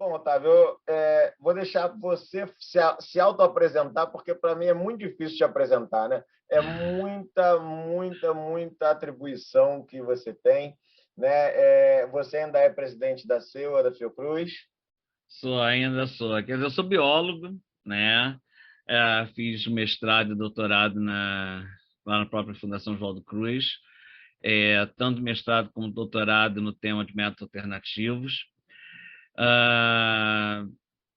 Bom, Otávio, eu vou deixar você se auto-apresentar, porque para mim é muito difícil te apresentar, né? É muita atribuição que você tem, né? Você ainda é presidente da CEUA, da Fiocruz. Ainda sou. Quer dizer, eu sou biólogo, né? Fiz mestrado e doutorado lá na própria Fundação Oswaldo Cruz, tanto mestrado como doutorado no tema de métodos alternativos. Ah,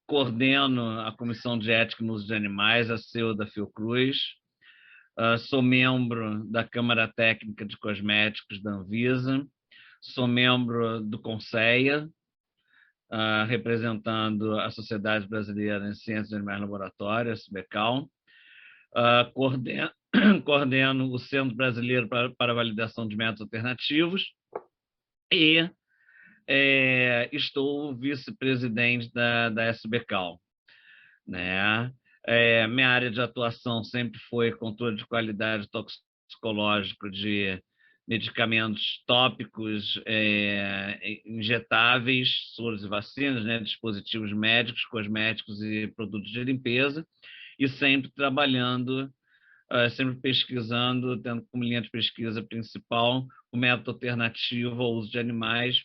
Coordeno a Comissão de Ética no Uso de Animais, a CEU da Fiocruz. Sou membro da Câmara Técnica de Cosméticos da Anvisa. Sou membro do CONSEA, representando a Sociedade Brasileira em Ciências de Animais Laboratórios, SBCAL. Coordeno, coordeno o Centro Brasileiro para Validação de Métodos Alternativos e estou vice-presidente da SBCAL, né? Minha área de atuação sempre foi controle de qualidade toxicológico de medicamentos tópicos, injetáveis, soros e vacinas, né? Dispositivos médicos, cosméticos e produtos de limpeza, e sempre trabalhando, sempre pesquisando, tendo como linha de pesquisa principal o método alternativo ao uso de animais,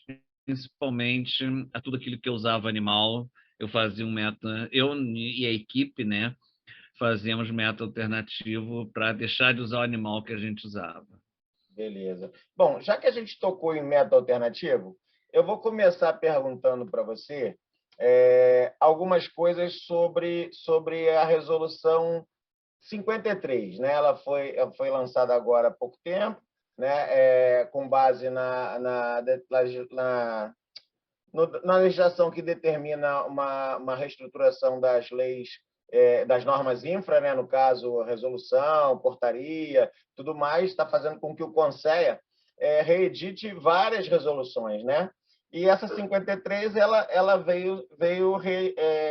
principalmente a tudo aquilo que eu usava animal. Eu fazia um método, eu e a equipe, né, fazíamos método alternativo para deixar de usar o animal que a gente usava. Beleza. Bom, já que a gente tocou em método alternativo, eu vou começar perguntando para você algumas coisas sobre a resolução 53, né? Ela foi lançada agora há pouco tempo, né? Com base na legislação que determina uma reestruturação das leis, das normas infra, né? No caso, resolução, portaria, tudo mais, está fazendo com que o CONSEA reedite várias resoluções, né? E essa 53 ela veio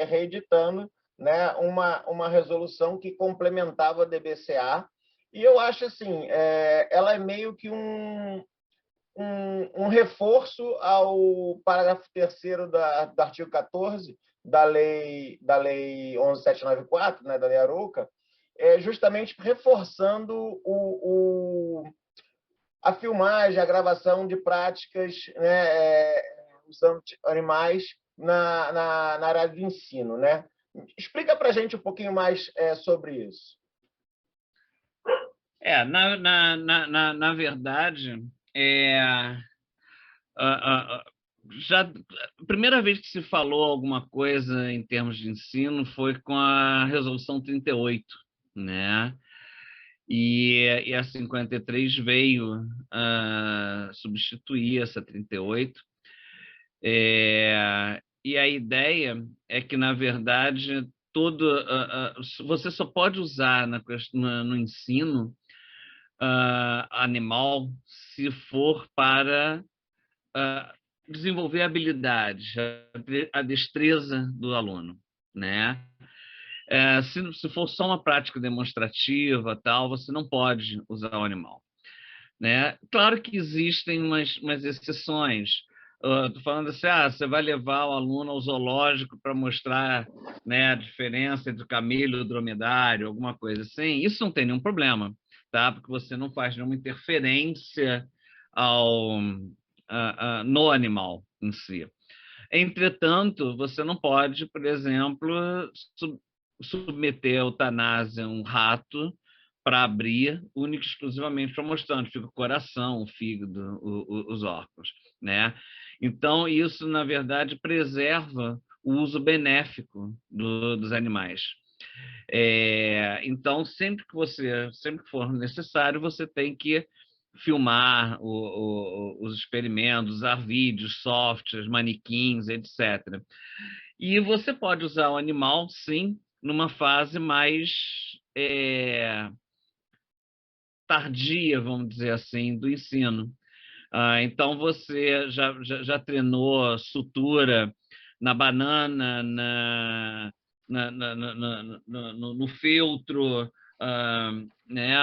reeditando, né, uma resolução que complementava a DBCA, e eu acho assim, ela é meio que um reforço ao parágrafo 3º do artigo 14 da lei 11.794, né, da Lei Arouca, justamente reforçando a filmagem, a gravação de práticas, né, usando animais na área de ensino, né? Explica para a gente um pouquinho mais sobre isso. Na verdade, a, a, já a primeira vez que se falou alguma coisa em termos de ensino foi com a Resolução 38, né? E a 53 veio substituir essa 38. E a ideia é que, na verdade, você só pode usar no ensino animal se for para desenvolver habilidades, a destreza do aluno, né? Se for só uma prática demonstrativa, tal, você não pode usar o animal, né? Claro que existem umas exceções. Estou falando assim, você vai levar o aluno ao zoológico para mostrar, né, a diferença entre o camelo e o dromedário, alguma coisa assim. Isso não tem nenhum problema, tá? Porque você não faz nenhuma interferência ao, no animal em si. Entretanto, você não pode, por exemplo, submeter a eutanásia um rato para abrir, único e exclusivamente para mostrar onde fica o coração, o fígado, os órgãos, né? Então, isso, na verdade, preserva o uso benéfico dos animais. Então, sempre que for necessário, você tem que filmar os experimentos, usar vídeos, softwares, manequins, etc. E você pode usar o animal, sim, numa fase mais tardia, vamos dizer assim, do ensino. Então, você já treinou sutura na banana, no feltro, né,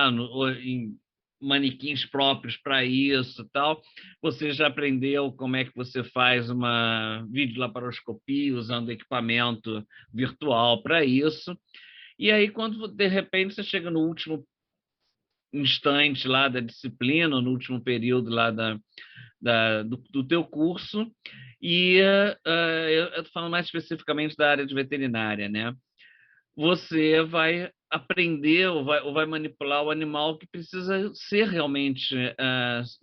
manequins próprios para isso e tal. Você já aprendeu como é que você faz uma videolaparoscopia usando equipamento virtual para isso. E aí, quando de repente você chega no último instante lá da disciplina, no último período lá do teu curso, e eu estou falando mais especificamente da área de veterinária, né? Você vai aprender ou vai manipular o animal que precisa ser realmente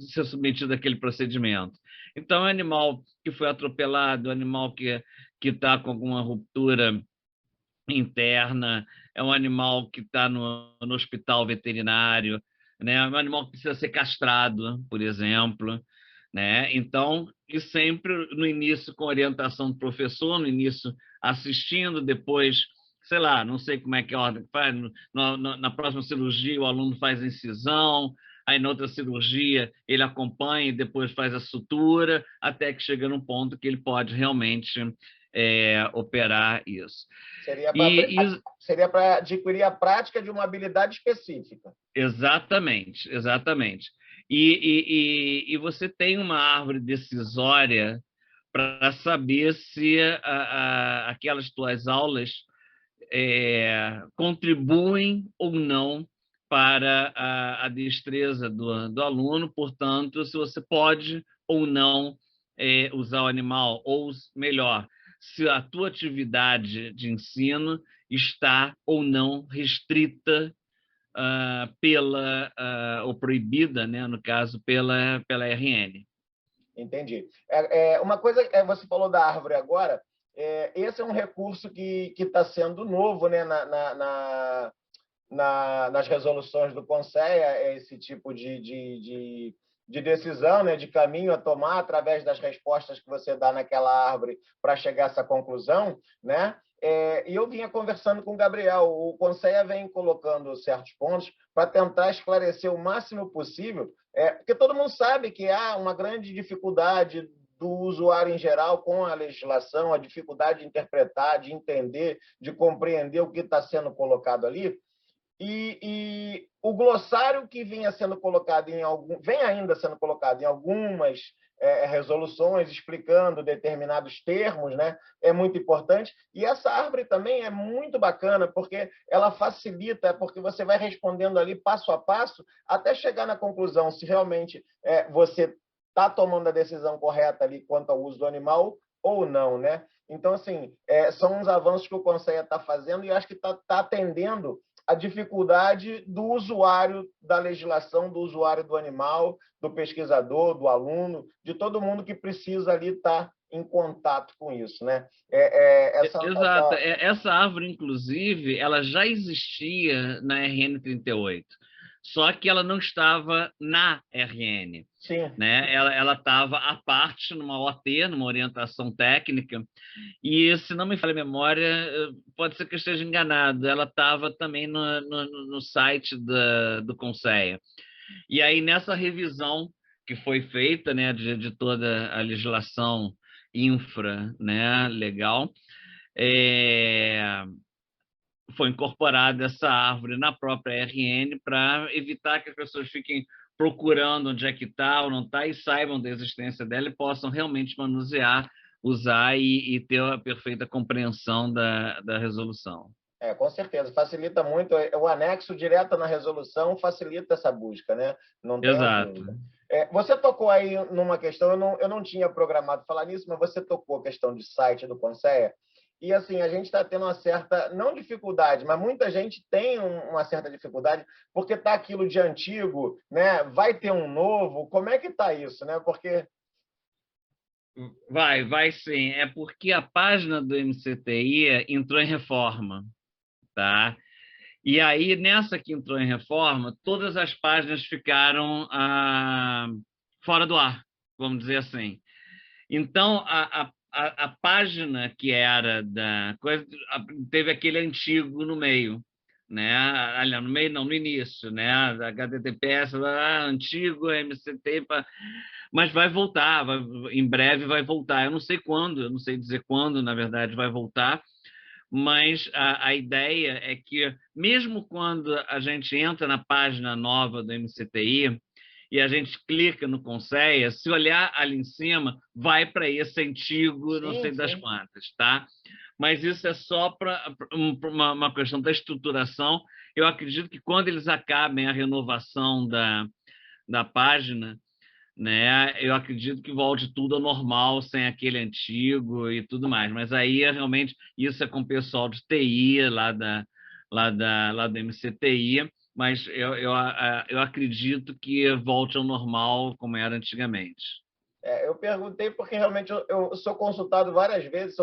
ser submetido àquele procedimento. Então, é animal que foi atropelado, animal que está com alguma ruptura interna, é um animal que está no hospital veterinário, né? É um animal que precisa ser castrado, por exemplo, né? Então, e sempre no início com orientação do professor, no início assistindo, depois, sei lá, não sei como é que é a ordem que faz, na próxima cirurgia o aluno faz a incisão, aí na outra cirurgia ele acompanha e depois faz a sutura, até que chega num ponto que ele pode realmente operar isso. Seria para adquirir a prática de uma habilidade específica. Exatamente, exatamente. E você tem uma árvore decisória para saber se aquelas tuas aulas contribuem ou não para a destreza do aluno, portanto, se você pode ou não usar o animal, ou melhor, se a tua atividade de ensino está ou não restrita ou proibida, né, no caso, pela RN. Entendi. Uma coisa, você falou da árvore agora, esse é um recurso que está sendo novo, né, nas resoluções do Conselho, esse tipo de decisão, né, de caminho a tomar através das respostas que você dá naquela árvore para chegar a essa conclusão, né? E eu vinha conversando com o Gabriel, o Conselho vem colocando certos pontos para tentar esclarecer o máximo possível, porque todo mundo sabe que há uma grande dificuldade do usuário em geral com a legislação, a dificuldade de interpretar, de entender, de compreender o que está sendo colocado ali. E o glossário que vinha sendo colocado vem ainda sendo colocado em algumas resoluções explicando determinados termos, né? É muito importante. E essa árvore também é muito bacana porque ela facilita, porque você vai respondendo ali passo a passo até chegar na conclusão se realmente você está tomando a decisão correta ali quanto ao uso do animal ou não, né? Então, assim, são uns avanços que o Conselho está fazendo e acho que está atendendo a dificuldade do usuário da legislação, do usuário do animal, do pesquisador, do aluno, de todo mundo que precisa ali estar em contato com isso, né? Exato. Essa árvore, inclusive, ela já existia na RN 38, só que ela não estava na RN. Sim. Né? Ela estava à parte numa OT, numa orientação técnica, e se não me falha a memória, pode ser que eu esteja enganado, ela estava também no site do Conselho. E aí, nessa revisão que foi feita, né, de toda a legislação infra, né, legal, foi incorporada essa árvore na própria RN para evitar que as pessoas fiquem procurando onde é que está ou não está e saibam da existência dela e possam realmente manusear, usar e ter a perfeita compreensão da resolução. Com certeza, facilita muito. O anexo direto na resolução facilita essa busca, né? Não tenha Exato. dúvida. Você tocou aí numa questão, eu não tinha programado falar nisso, mas você tocou a questão de site do Conselho. E assim, a gente está tendo uma certa, não dificuldade, mas muita gente tem uma certa dificuldade, porque está aquilo de antigo, né? Vai ter um novo. Como é que está isso, né? Porque vai sim. É porque a página do MCTI entrou em reforma, tá? E aí, nessa que entrou em reforma, todas as páginas ficaram fora do ar, vamos dizer assim. Então, a página que era da coisa teve aquele antigo no meio, né? Aliás, no meio não, no início, né? HTTPS antigo, MCT, mas vai voltar, em breve vai voltar. Eu não sei quando, eu não sei dizer quando, na verdade, vai voltar, mas a ideia é que, mesmo quando a gente entra na página nova do MCTI e a gente clica no Conceia, se olhar ali em cima, vai para esse antigo, não Sim, sei das sim. quantas, tá? Mas isso é só para uma questão da estruturação. Eu acredito que quando eles acabem a renovação da página, né? Eu acredito que volte tudo ao normal, sem aquele antigo e tudo mais. Mas aí realmente isso é com o pessoal de TI lá da MCTI, mas eu acredito que volte ao normal como era antigamente. Eu perguntei porque realmente eu sou consultado várias vezes,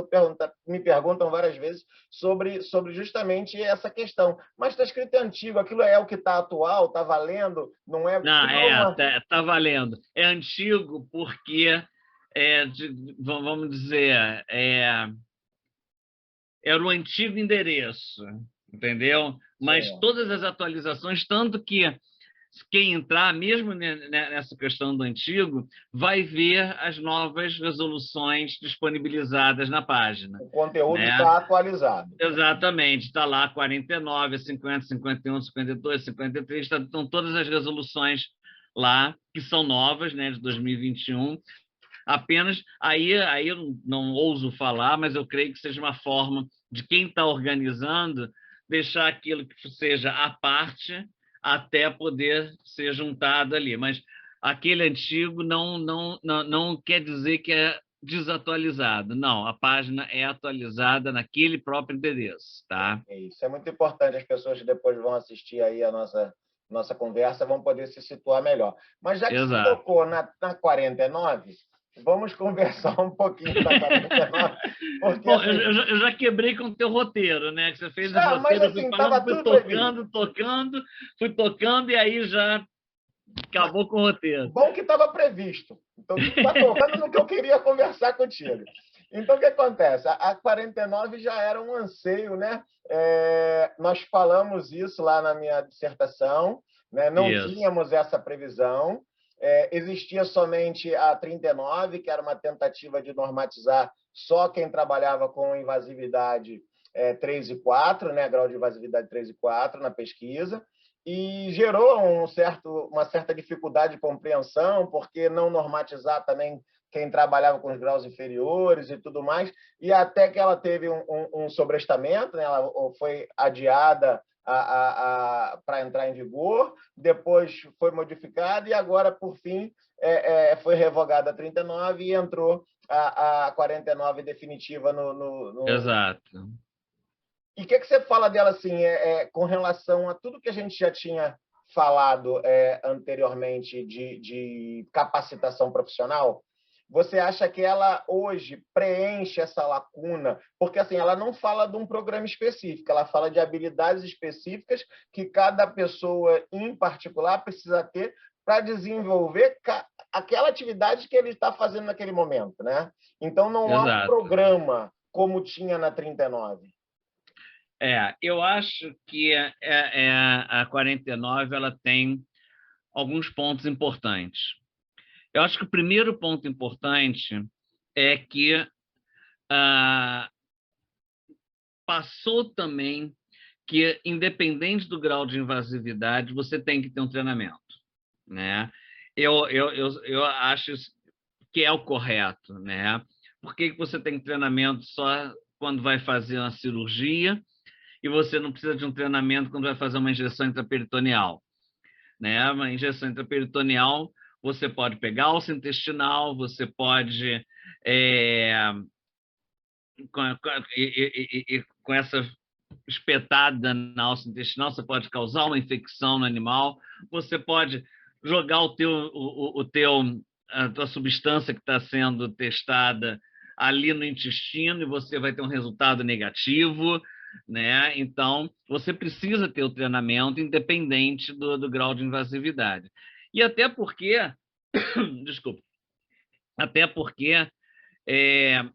me perguntam várias vezes sobre justamente essa questão. Mas está escrito antigo, aquilo é o que está atual, está valendo, não é? Não, Criou uma. tá valendo. É antigo porque vamos dizer, era o antigo endereço, entendeu? Mas Sim, todas as atualizações, tanto que quem entrar, mesmo nessa questão do antigo, vai ver as novas resoluções disponibilizadas na página, o conteúdo né? está atualizado. Exatamente, está lá 49, 50, 51, 52, 53, estão todas as resoluções lá, que são novas, né, de 2021. Apenas aí eu não ouso falar, mas eu creio que seja uma forma de quem está organizando deixar aquilo que seja à parte até poder ser juntado ali. Mas aquele antigo não quer dizer que é desatualizado. Não, a página é atualizada naquele próprio endereço, tá? Isso é muito importante. As pessoas que depois vão assistir aí a nossa conversa vão poder se situar melhor. Mas já que você Exato. tocou na 49, vamos conversar um pouquinho da 49, porque Bom, assim, eu já quebrei com o teu roteiro, né? Que você fez o já, mas roteiro, eu fui assim, estava falando, tudo previsto. fui tocando, e aí já acabou com o roteiro. Bom que estava previsto. Então, tu está tocando no que eu queria conversar contigo. Então, o que acontece? A 49 já era um anseio, né? Nós falamos isso lá na minha dissertação, né? Não Isso. tínhamos essa previsão. Existia somente a 39, que era uma tentativa de normatizar só quem trabalhava com invasividade 3 e 4, né? Grau de invasividade 3 e 4 na pesquisa, e gerou uma certa dificuldade de compreensão, porque não normatizar também quem trabalhava com os graus inferiores e tudo mais, e até que ela teve um sobrestamento, né? Ela foi adiada para entrar em vigor, depois foi modificada e agora, por fim, foi revogada a 39 e entrou a 49 definitiva no. Exato. E o que você fala dela assim, com relação a tudo que a gente já tinha falado anteriormente de capacitação profissional? Você acha que ela hoje preenche essa lacuna? Porque assim, ela não fala de um programa específico, ela fala de habilidades específicas que cada pessoa em particular precisa ter para desenvolver aquela atividade que ele está fazendo naquele momento, né? Então não há um Exato. programa como tinha na 39. Eu acho que a 49 ela tem alguns pontos importantes. Eu acho que o primeiro ponto importante é que ah, passou também que, independente do grau de invasividade, você tem que ter um treinamento, né? Eu acho que é o correto, né? Por que você tem treinamento só quando vai fazer uma cirurgia e você não precisa de um treinamento quando vai fazer uma injeção intraperitoneal, né? Uma injeção intraperitoneal, você pode pegar alça intestinal, você pode é, com essa espetada na alça intestinal, você pode causar uma infecção no animal, você pode jogar a tua substância que está sendo testada ali no intestino e você vai ter um resultado negativo, né? Então, você precisa ter o treinamento independente do grau de invasividade. E até porque, desculpa, até porque é,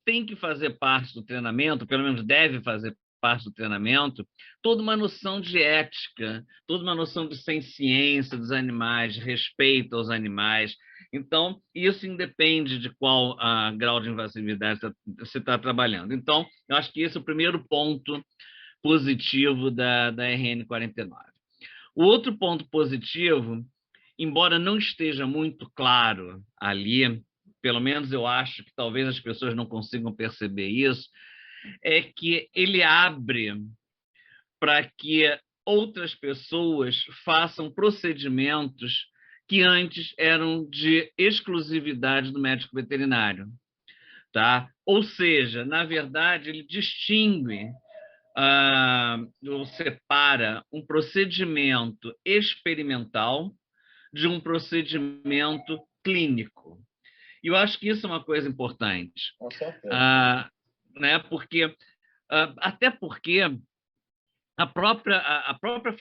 tem que fazer parte do treinamento, pelo menos deve fazer parte do treinamento, toda uma noção de ética, toda uma noção de ciência dos animais, de respeito aos animais. Então, isso independe de qual grau de invasividade você está trabalhando. Então, eu acho que esse é o primeiro ponto positivo da RN49. O outro ponto positivo, embora não esteja muito claro ali, pelo menos eu acho que talvez as pessoas não consigam perceber isso, é que ele abre para que outras pessoas façam procedimentos que antes eram de exclusividade do médico veterinário, tá? Ou seja, na verdade, ele distingue ou separa um procedimento experimental de um procedimento clínico. E eu acho que isso é uma coisa importante. Com certeza. Né? Até porque a própria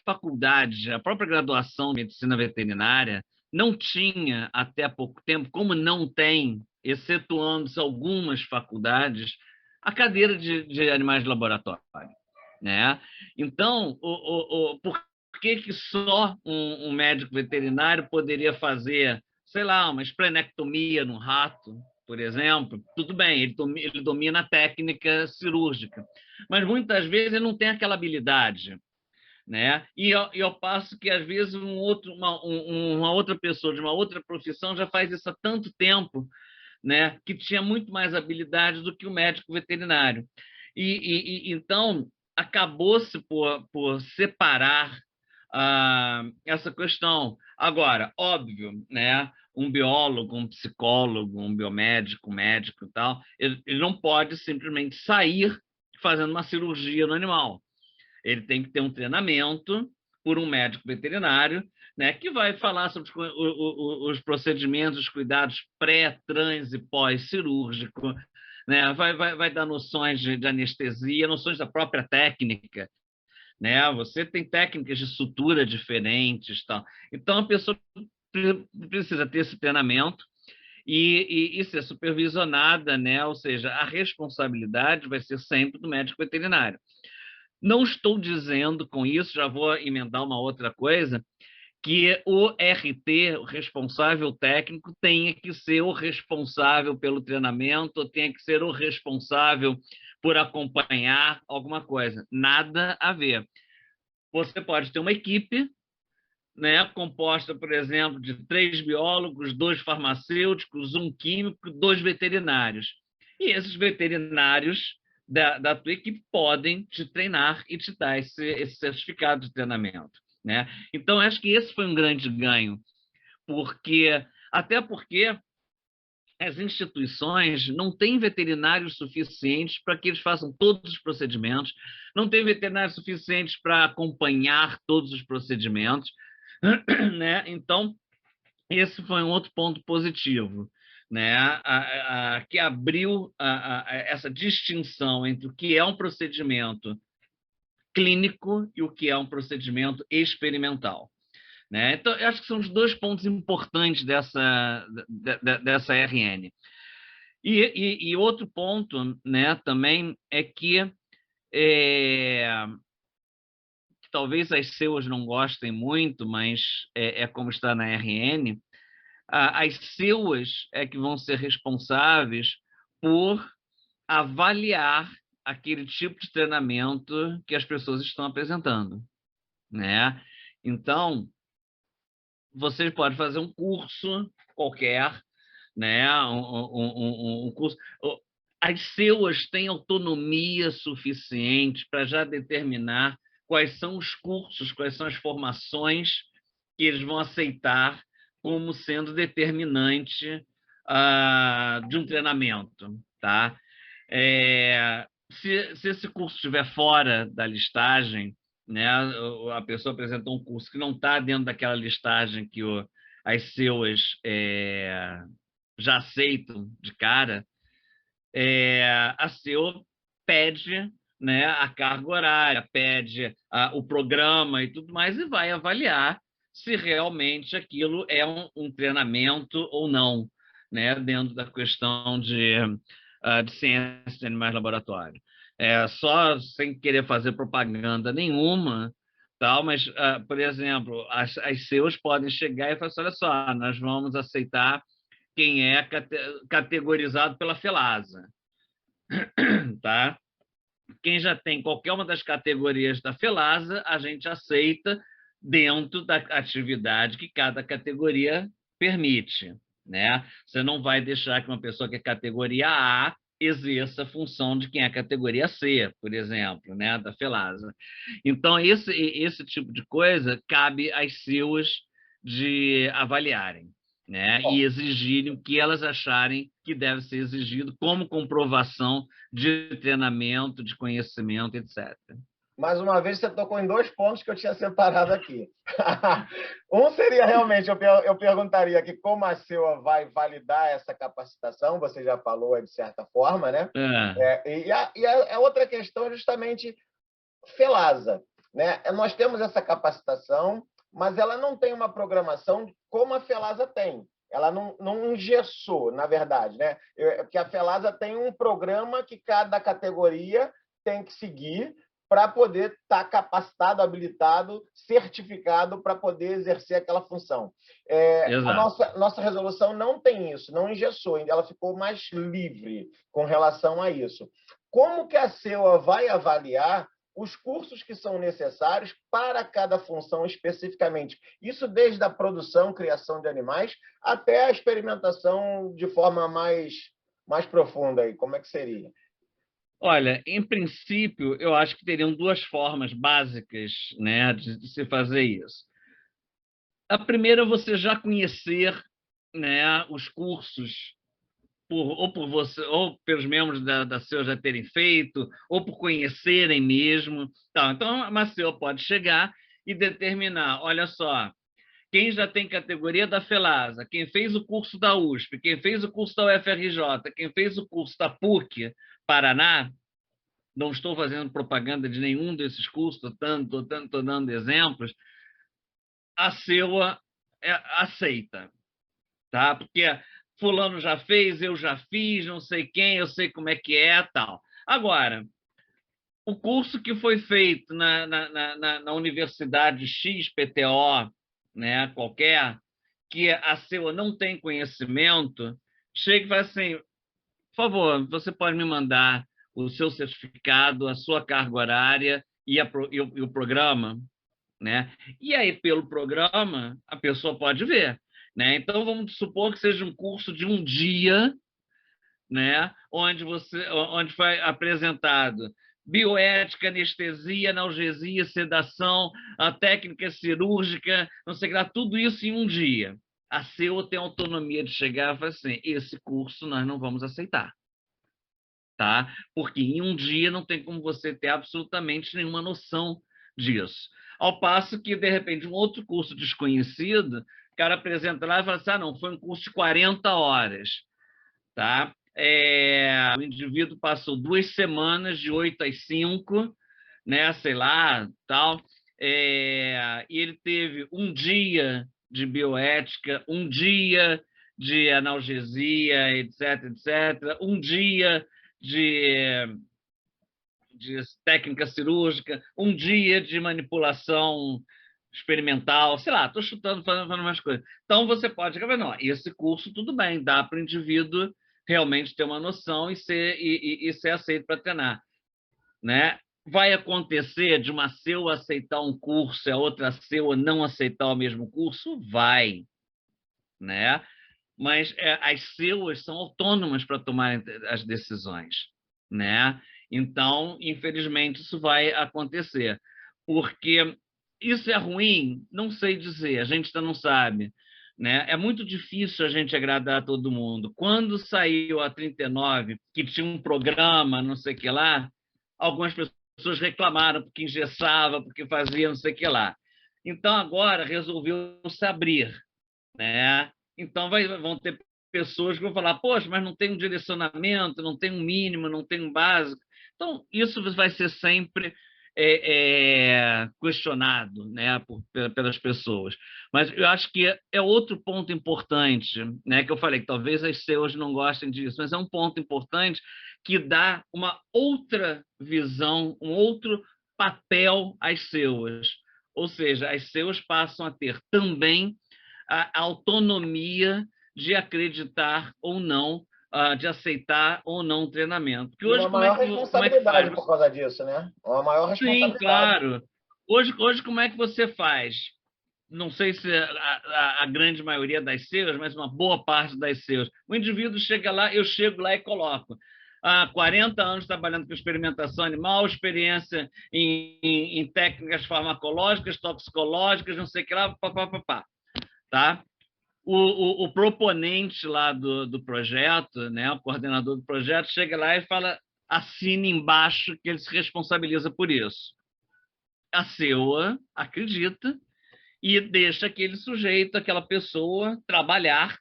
faculdade, a própria graduação de medicina veterinária não tinha, até há pouco tempo, como não tem, excetuando-se algumas faculdades, a cadeira de animais de laboratório. Né? Então, por que só um médico veterinário poderia fazer, sei lá, uma esplenectomia no rato, por exemplo? Tudo bem, ele domina a técnica cirúrgica, mas muitas vezes ele não tem aquela habilidade. Né? E ao passo que, às vezes, uma outra pessoa de uma outra profissão já faz isso há tanto tempo, né, que tinha muito mais habilidade do que o médico veterinário. Então, acabou-se por separar essa questão. Agora, óbvio, né, um biólogo, um psicólogo, um biomédico, um médico e tal, ele não pode simplesmente sair fazendo uma cirurgia no animal. Ele tem que ter um treinamento por um médico veterinário, né, que vai falar sobre os procedimentos, os cuidados pré, trans e pós-cirúrgico, né, vai dar noções de anestesia, noções da própria técnica. Né? Você tem técnicas de sutura diferentes. Tal. Então, a pessoa precisa ter esse treinamento e ser supervisionada, né? Ou seja, a responsabilidade vai ser sempre do médico veterinário. Não estou dizendo com isso, já vou emendar uma outra coisa, que o RT, o responsável técnico, tenha que ser o responsável pelo treinamento, ou tenha que ser o responsável por acompanhar alguma coisa. Nada a ver. Você pode ter uma equipe, né, composta, por exemplo, de 3 biólogos, 2 farmacêuticos, 1 químico, 2 veterinários. E esses veterinários da tua equipe podem te treinar e te dar esse certificado de treinamento. Né? Então, acho que esse foi um grande ganho, até porque as instituições não têm veterinários suficientes para que eles façam todos os procedimentos, não têm veterinários suficientes para acompanhar todos os procedimentos. Né? Então, esse foi um outro ponto positivo, né? Que abriu essa distinção entre o que é um procedimento clínico e o que é um procedimento experimental. Né? Então, eu acho que são os 2 pontos importantes dessa RN. E outro ponto, né, também é que talvez as SEUs não gostem muito, mas é como está na RN, as SEUs é que vão ser responsáveis por avaliar aquele tipo de treinamento que as pessoas estão apresentando. Né? Então, você pode fazer um curso qualquer, né? Um curso. As SEUs têm autonomia suficiente para já determinar quais são os cursos, quais são as formações que eles vão aceitar como sendo determinante de um treinamento. Tá? Se esse curso estiver fora da listagem, né, a pessoa apresentou um curso que não está dentro daquela listagem que as SEUs já aceitam de cara, a SEU pede, né, a carga horária, pede o programa e tudo mais, e vai avaliar se realmente aquilo é um treinamento ou não, né, dentro da questão de ciência de animais de laboratório. só sem querer fazer propaganda nenhuma, tal, mas, por exemplo, as CEUs podem chegar e falar assim, olha só, nós vamos aceitar quem é categorizado pela FELASA, tá? Quem já tem qualquer uma das categorias da FELASA, a gente aceita dentro da atividade que cada categoria permite, né? Você não vai deixar que uma pessoa que é categoria A exerça a função de quem é categoria C, por exemplo, né, da FELASA. Então, esse tipo de coisa cabe às CEUs de avaliarem, né, e Bom, exigirem o que elas acharem que deve ser exigido como comprovação de treinamento, de conhecimento, etc. mais uma vez, você tocou em dois pontos que eu tinha separado aqui. Um seria realmente, eu perguntaria aqui como a CEUA vai validar essa capacitação, você já falou de certa forma, né? É, A outra questão é justamente FELASA, né? Nós temos essa capacitação, mas ela não tem uma programação como a FELASA tem. Ela não engessou, na verdade, né? Porque a FELASA tem um programa que cada categoria tem que seguir para poder estar capacitado, habilitado, certificado para poder exercer aquela função. A exato. nossa resolução não tem isso, não engessou, ela ficou mais livre com relação a isso. Como que a CEUA vai avaliar os cursos que são necessários para cada função especificamente? Isso desde a produção, criação de animais, até a experimentação de forma mais profunda. Aí. Como é que seria? Olha, em princípio, eu acho que teriam duas formas básicas, né, de se fazer isso. A primeira é você já conhecer, né, os cursos ou por você, ou pelos membros da CEU já terem feito, ou por conhecerem mesmo. Tá, então, a Maceo pode chegar e determinar, olha só, quem já tem categoria da FELASA, quem fez o curso da USP, quem fez o curso da UFRJ, quem fez o curso da PUC Paraná, não estou fazendo propaganda de nenhum desses cursos, estou dando exemplos, a CEUA aceita, tá? Porque fulano já fez, eu já fiz, não sei quem, eu sei como é que é, tal. Agora, o curso que foi feito na Universidade XPTO, né, qualquer, que a CEUA não tem conhecimento, chega e fala assim, por favor, você pode me mandar o seu certificado, a sua carga horária e o programa, né? E aí, pelo programa, a pessoa pode ver, né? Então, vamos supor que seja um curso de um dia, né? Onde foi apresentado bioética, anestesia, analgesia, sedação, a técnica cirúrgica, não sei o que lá, tudo isso em um dia. A CEU tem autonomia de chegar e falar assim, esse curso nós não vamos aceitar, tá? Porque em um dia não tem como você ter absolutamente nenhuma noção disso. Ao passo que, de repente, um outro curso desconhecido, o cara apresenta lá e fala assim, ah, não, foi um curso de 40 horas, tá? O indivíduo passou 2 semanas, de 8 às 5, né, sei lá, tal, e ele teve um dia de bioética, um dia de analgesia, etc., etc., um dia de, de técnica cirúrgica, um dia de manipulação experimental, sei lá, estou chutando, falando umas coisas. Então, você pode acabar, não, esse curso, tudo bem, dá para o indivíduo realmente ter uma noção e ser aceito para treinar, né? Vai acontecer de uma CEU aceitar um curso e a outra CEU não aceitar o mesmo curso? Vai, né? Mas as CEUs são autônomas para tomar as decisões, né? Então, infelizmente, isso vai acontecer. Porque isso é ruim? Não sei dizer, a gente ainda não sabe. Né? É muito difícil a gente agradar todo mundo. Quando saiu a 39, que tinha um programa, não sei o que lá, algumas pessoas reclamaram porque engessava, porque fazia não sei o que lá. Então, agora resolveu se abrir, né? Então vão ter pessoas que vão falar, poxa, mas não tem um direcionamento, não tem um mínimo, não tem um básico. Então, isso vai ser sempre questionado, né, pelas pessoas. Mas eu acho que é outro ponto importante, né, que eu falei que talvez as SEOs não gostem disso, mas é um ponto importante que dá uma outra visão, um outro papel às SEOs. Ou seja, as SEOs passam a ter também a autonomia de acreditar ou não, de aceitar ou não o treinamento. Porque E hoje, uma maior como é que faz? responsabilidade por causa disso, né? Uma maior Sim, responsabilidade. claro. Hoje, como é que você faz? Não sei se a grande maioria das SEOs, mas uma boa parte das SEOs. O indivíduo chega lá, eu chego lá e coloco. Há 40 anos trabalhando com experimentação animal, experiência em técnicas farmacológicas, toxicológicas, não sei o que lá, papapá, tá? O proponente lá do projeto, né, o coordenador do projeto, chega lá e fala, assine embaixo que ele se responsabiliza por isso. A SEOA acredita e deixa aquele sujeito, aquela pessoa, trabalhar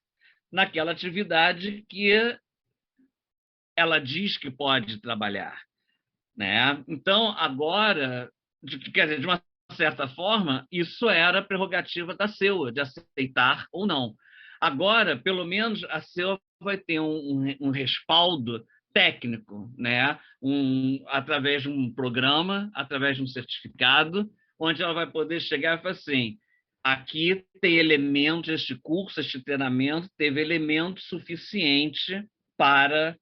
naquela atividade que ela diz que pode trabalhar, né? Então, agora, quer dizer, de uma certa forma, isso era prerrogativa da SEUA, de aceitar ou não. Agora, pelo menos, a SEUA vai ter um respaldo técnico, né? Através de um programa, através de um certificado, onde ela vai poder chegar e falar assim, aqui tem elementos, este curso, este treinamento, teve elemento suficiente para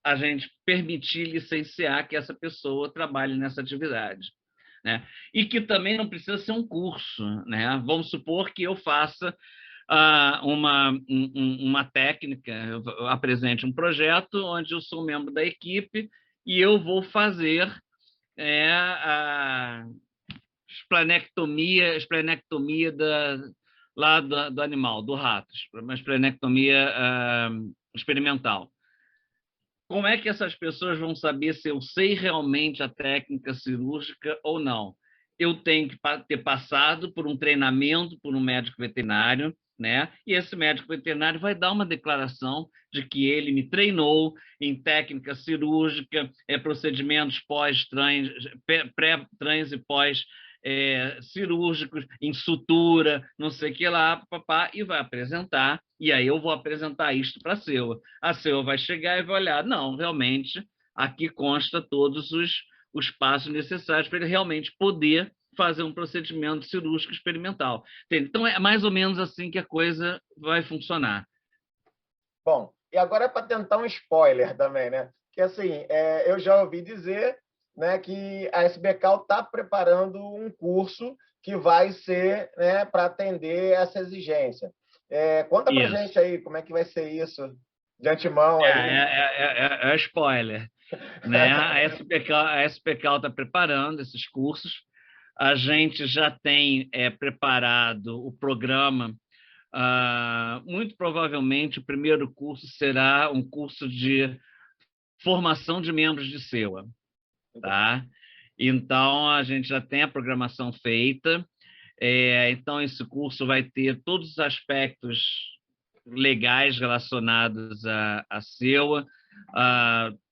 a gente permitir licenciar que essa pessoa trabalhe nessa atividade, né? E que também não precisa ser um curso, né? Vamos supor que eu faça uma técnica, eu apresente um projeto onde eu sou membro da equipe e eu vou fazer a esplenectomia lá do animal, do rato, uma esplenectomia experimental. Como é que essas pessoas vão saber se eu sei realmente a técnica cirúrgica ou não? Eu tenho que ter passado por um treinamento por um médico veterinário, né? E esse médico veterinário vai dar uma declaração de que ele me treinou em técnica cirúrgica, procedimentos pré-trans e pós cirúrgicos, em sutura, não sei o que lá, papá, e vai apresentar, e aí eu vou apresentar isto para a SEUA. A SEUA vai chegar e vai olhar, não, realmente, aqui consta todos os passos necessários para ele realmente poder fazer um procedimento cirúrgico experimental. Entende? Então, é mais ou menos assim que a coisa vai funcionar. Bom, e agora é para tentar um spoiler também, né? Que assim, eu já ouvi dizer, né, que a SBCal está preparando um curso que vai ser, né, para atender essa exigência. Conta para gente aí como é que vai ser isso de antemão aí. É spoiler, né? A SPCal está preparando esses cursos. A gente já tem preparado o programa. Muito provavelmente o primeiro curso será um curso de formação de membros de SEUA, tá? Então a gente já tem a programação feita. Então esse curso vai ter todos os aspectos legais relacionados à SEUA,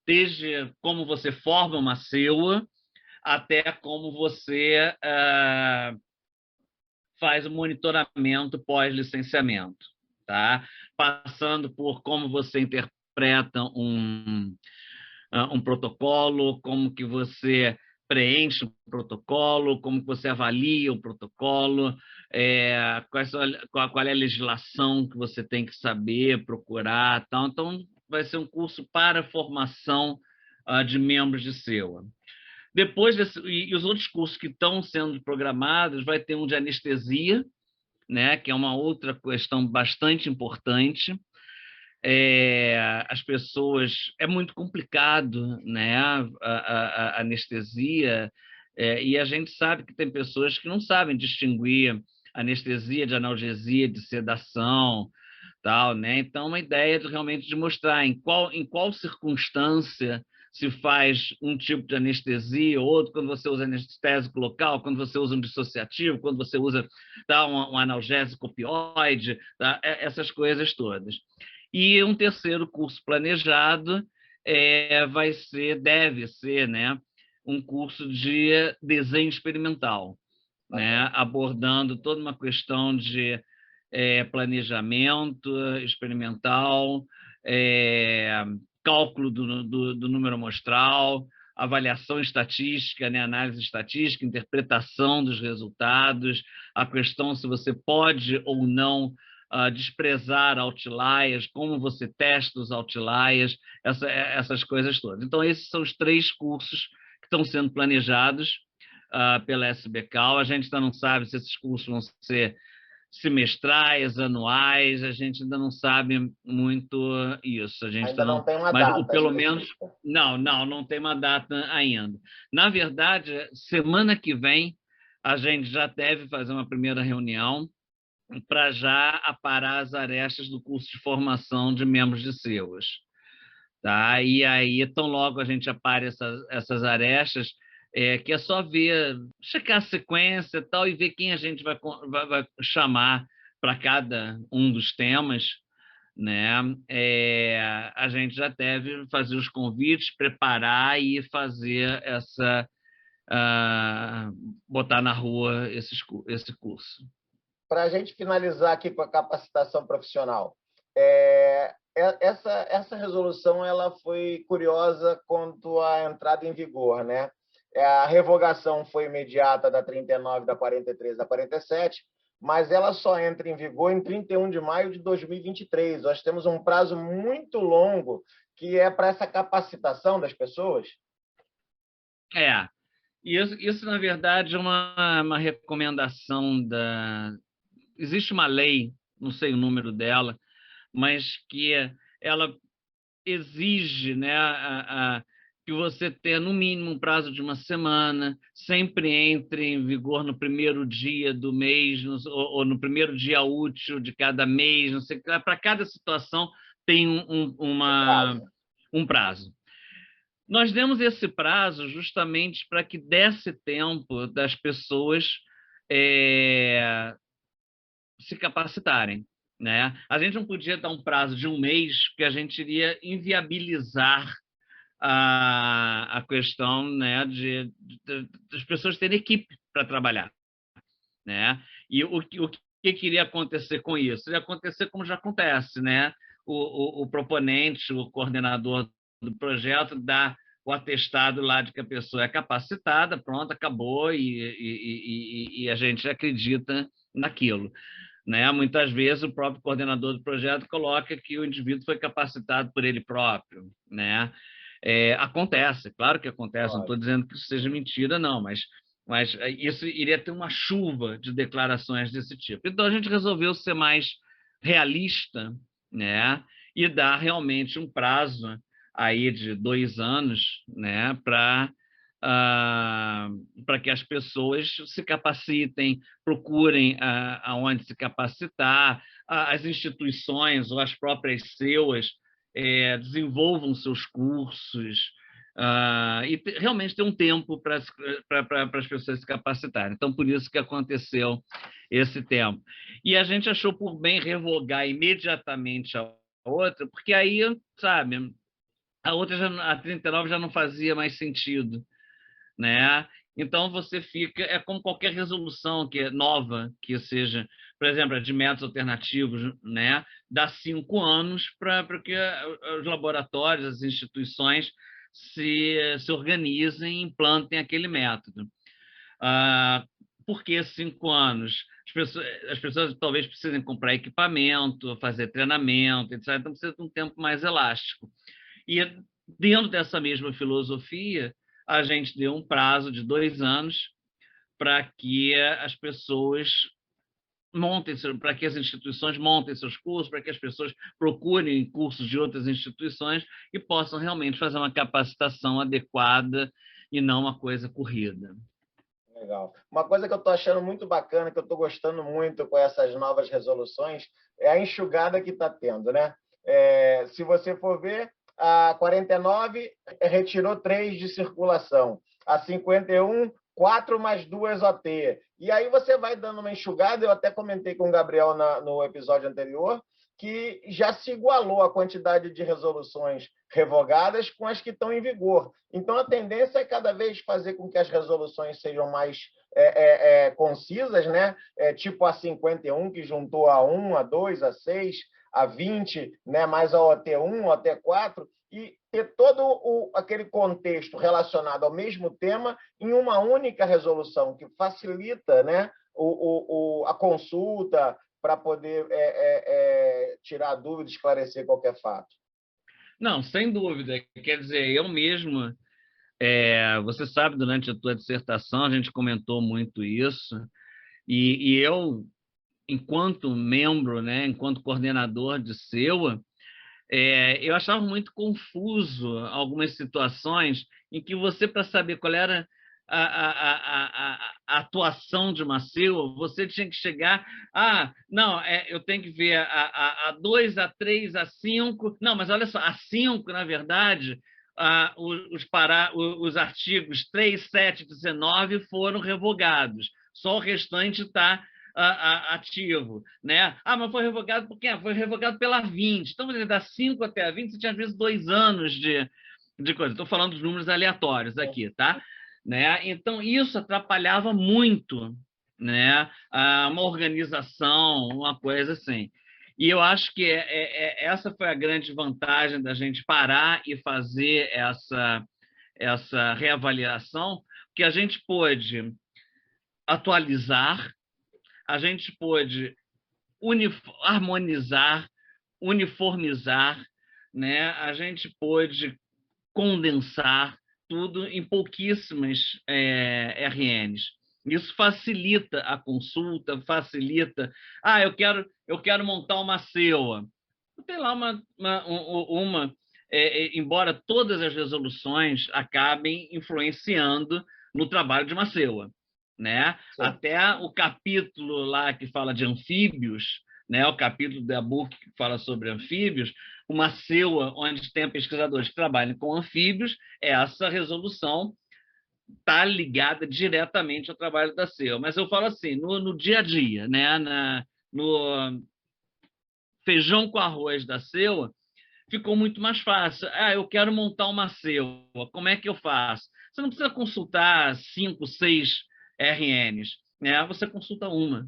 desde como você forma uma SEUA até como você faz o monitoramento pós-licenciamento, tá? Passando por como você interpreta um protocolo, como que você preenche o protocolo, como que você avalia o protocolo, qual é a legislação que você tem que saber, procurar, tal. Então, vai ser um curso para formação de membros de SEUA. Depois e os outros cursos que estão sendo programados, vai ter um de anestesia, né, que é uma outra questão bastante importante. As pessoas... É muito complicado, né, a anestesia, e a gente sabe que tem pessoas que não sabem distinguir anestesia de analgesia, de sedação, tal, né? Então, uma ideia de realmente de mostrar em qual circunstância se faz um tipo de anestesia, outro, quando você usa anestésico local, quando você usa um dissociativo, quando você usa um analgésico opioide, tá? Essas coisas todas. E um terceiro curso planejado deve ser, né, um curso de desenho experimental, né, abordando toda uma questão de planejamento experimental, cálculo do número amostral, avaliação estatística, né, análise estatística, interpretação dos resultados, a questão se você pode ou não desprezar outliers, como você testa os outliers, essas coisas todas. Então, esses são os 3 cursos que estão sendo planejados pela SBCal. A gente ainda não sabe se esses cursos vão ser semestrais, anuais, a gente ainda não sabe muito isso. A gente Ainda não tem uma mas data pelo menos específica. não tem uma data ainda. Na verdade, semana que vem a gente já deve fazer uma primeira reunião para já aparar as arestas do curso de formação de membros de CEUs. Tá? E aí, tão logo a gente apare essas arestas, que é só ver, checar a sequência e tal, e ver quem a gente vai chamar para cada um dos temas, né? A gente já deve fazer os convites, preparar e fazer botar na rua esse curso. Para a gente finalizar aqui com a capacitação profissional, essa resolução ela foi curiosa quanto à entrada em vigor, né? A revogação foi imediata da 39, da 43, da 47, mas ela só entra em vigor em 31 de maio de 2023. Nós temos um prazo muito longo que é para essa capacitação das pessoas. Isso na verdade, é uma recomendação da... Existe uma lei, não sei o número dela, mas que ela exige, né, que você tenha, no mínimo, um prazo de uma semana, sempre entre em vigor no primeiro dia do mês, ou no primeiro dia útil de cada mês, não sei, para cada situação tem um prazo. Nós demos esse prazo justamente para que desse tempo das pessoas se capacitarem, né? A gente não podia dar um prazo de um mês, porque a gente iria inviabilizar a questão, né, das pessoas terem equipe para trabalhar, né? E o que iria acontecer com isso? Iria acontecer como já acontece, né? O proponente, o coordenador do projeto dá o atestado lá de que a pessoa é capacitada, pronto, acabou, e a gente acredita naquilo, né? Muitas vezes o próprio coordenador do projeto coloca que o indivíduo foi capacitado por ele próprio, né? Acontece, claro que acontece, não estou dizendo que isso seja mentira, não, mas isso iria ter uma chuva de declarações desse tipo. Então a gente resolveu ser mais realista, né? E dar realmente um prazo aí de 2 anos, né? Para que as pessoas se capacitem, procurem aonde se capacitar, as instituições ou as próprias CEUs desenvolvam seus cursos, e realmente ter um tempo para as pessoas se capacitarem. Então, por isso que aconteceu esse tempo. E a gente achou por bem revogar imediatamente a outra, porque aí, sabe, a outra, a 39 já não fazia mais sentido, né? Então, você fica... É como qualquer resolução que é nova, que seja, por exemplo, a de métodos alternativos, né? Dá 5 anos para que os laboratórios, as instituições se organizem e implantem aquele método. Por que 5 anos? As pessoas talvez precisem comprar equipamento, fazer treinamento, etc. Então, precisa de um tempo mais elástico. E dentro dessa mesma filosofia, a gente deu um prazo de 2 anos para que as pessoas para que as instituições montem seus cursos, para que as pessoas procurem cursos de outras instituições e possam realmente fazer uma capacitação adequada e não uma coisa corrida. Legal. Uma coisa que eu estou achando muito bacana, que eu estou gostando muito com essas novas resoluções, é a enxugada que está tendo, né? Se você for ver, a 49 retirou 3 de circulação, a 51, 4 mais 2 OT. E aí você vai dando uma enxugada, eu até comentei com o Gabriel no episódio anterior, que já se igualou a quantidade de resoluções revogadas com as que estão em vigor. Então, a tendência é cada vez fazer com que as resoluções sejam mais concisas, né? Tipo a 51, que juntou a 1, a 2, a 6, a 20, né? Mais a OT1, OT4, e ter todo aquele contexto relacionado ao mesmo tema em uma única resolução, que facilita, né, a consulta para poder tirar dúvida, esclarecer qualquer fato. Não, sem dúvida. Quer dizer, eu mesmo, você sabe, durante a tua dissertação a gente comentou muito isso, e eu, enquanto membro, né, enquanto coordenador de SEUA, eu achava muito confuso algumas situações em que você, para saber qual era a atuação de uma SEUA, você tinha que chegar, não, eu tenho que ver a 2, a 3, a 5, não, mas olha só, a 5, na verdade, os artigos 3, 7, 19 foram revogados, só o restante está ativo, né? Mas foi revogado por quê? Foi revogado pela 20. Então, da 5 até a 20, você tinha, às vezes, 2 anos de coisa. Estou falando dos números aleatórios aqui, tá? Né? Então, isso atrapalhava muito, né? Uma organização, uma coisa assim. E eu acho que essa foi a grande vantagem da gente parar e fazer essa reavaliação, que a gente pôde atualizar, a gente pôde harmonizar, uniformizar, né? A gente pôde condensar tudo em pouquíssimas RNs. Isso facilita a consulta, facilita. Eu quero montar uma SEUA. Tem lá embora todas as resoluções acabem influenciando no trabalho de uma SEUA, né? Sim. Até o capítulo lá que fala de anfíbios, né? O capítulo da BUC que fala sobre anfíbios, uma SEUA onde tem pesquisadores que trabalham com anfíbios, essa resolução está ligada diretamente ao trabalho da SEUA. Mas eu falo assim, no dia a dia, né? No feijão com arroz da SEUA, ficou muito mais fácil. Eu quero montar uma SEUA, como é que eu faço? Você não precisa consultar 5, 6 RNs, né? Você consulta uma.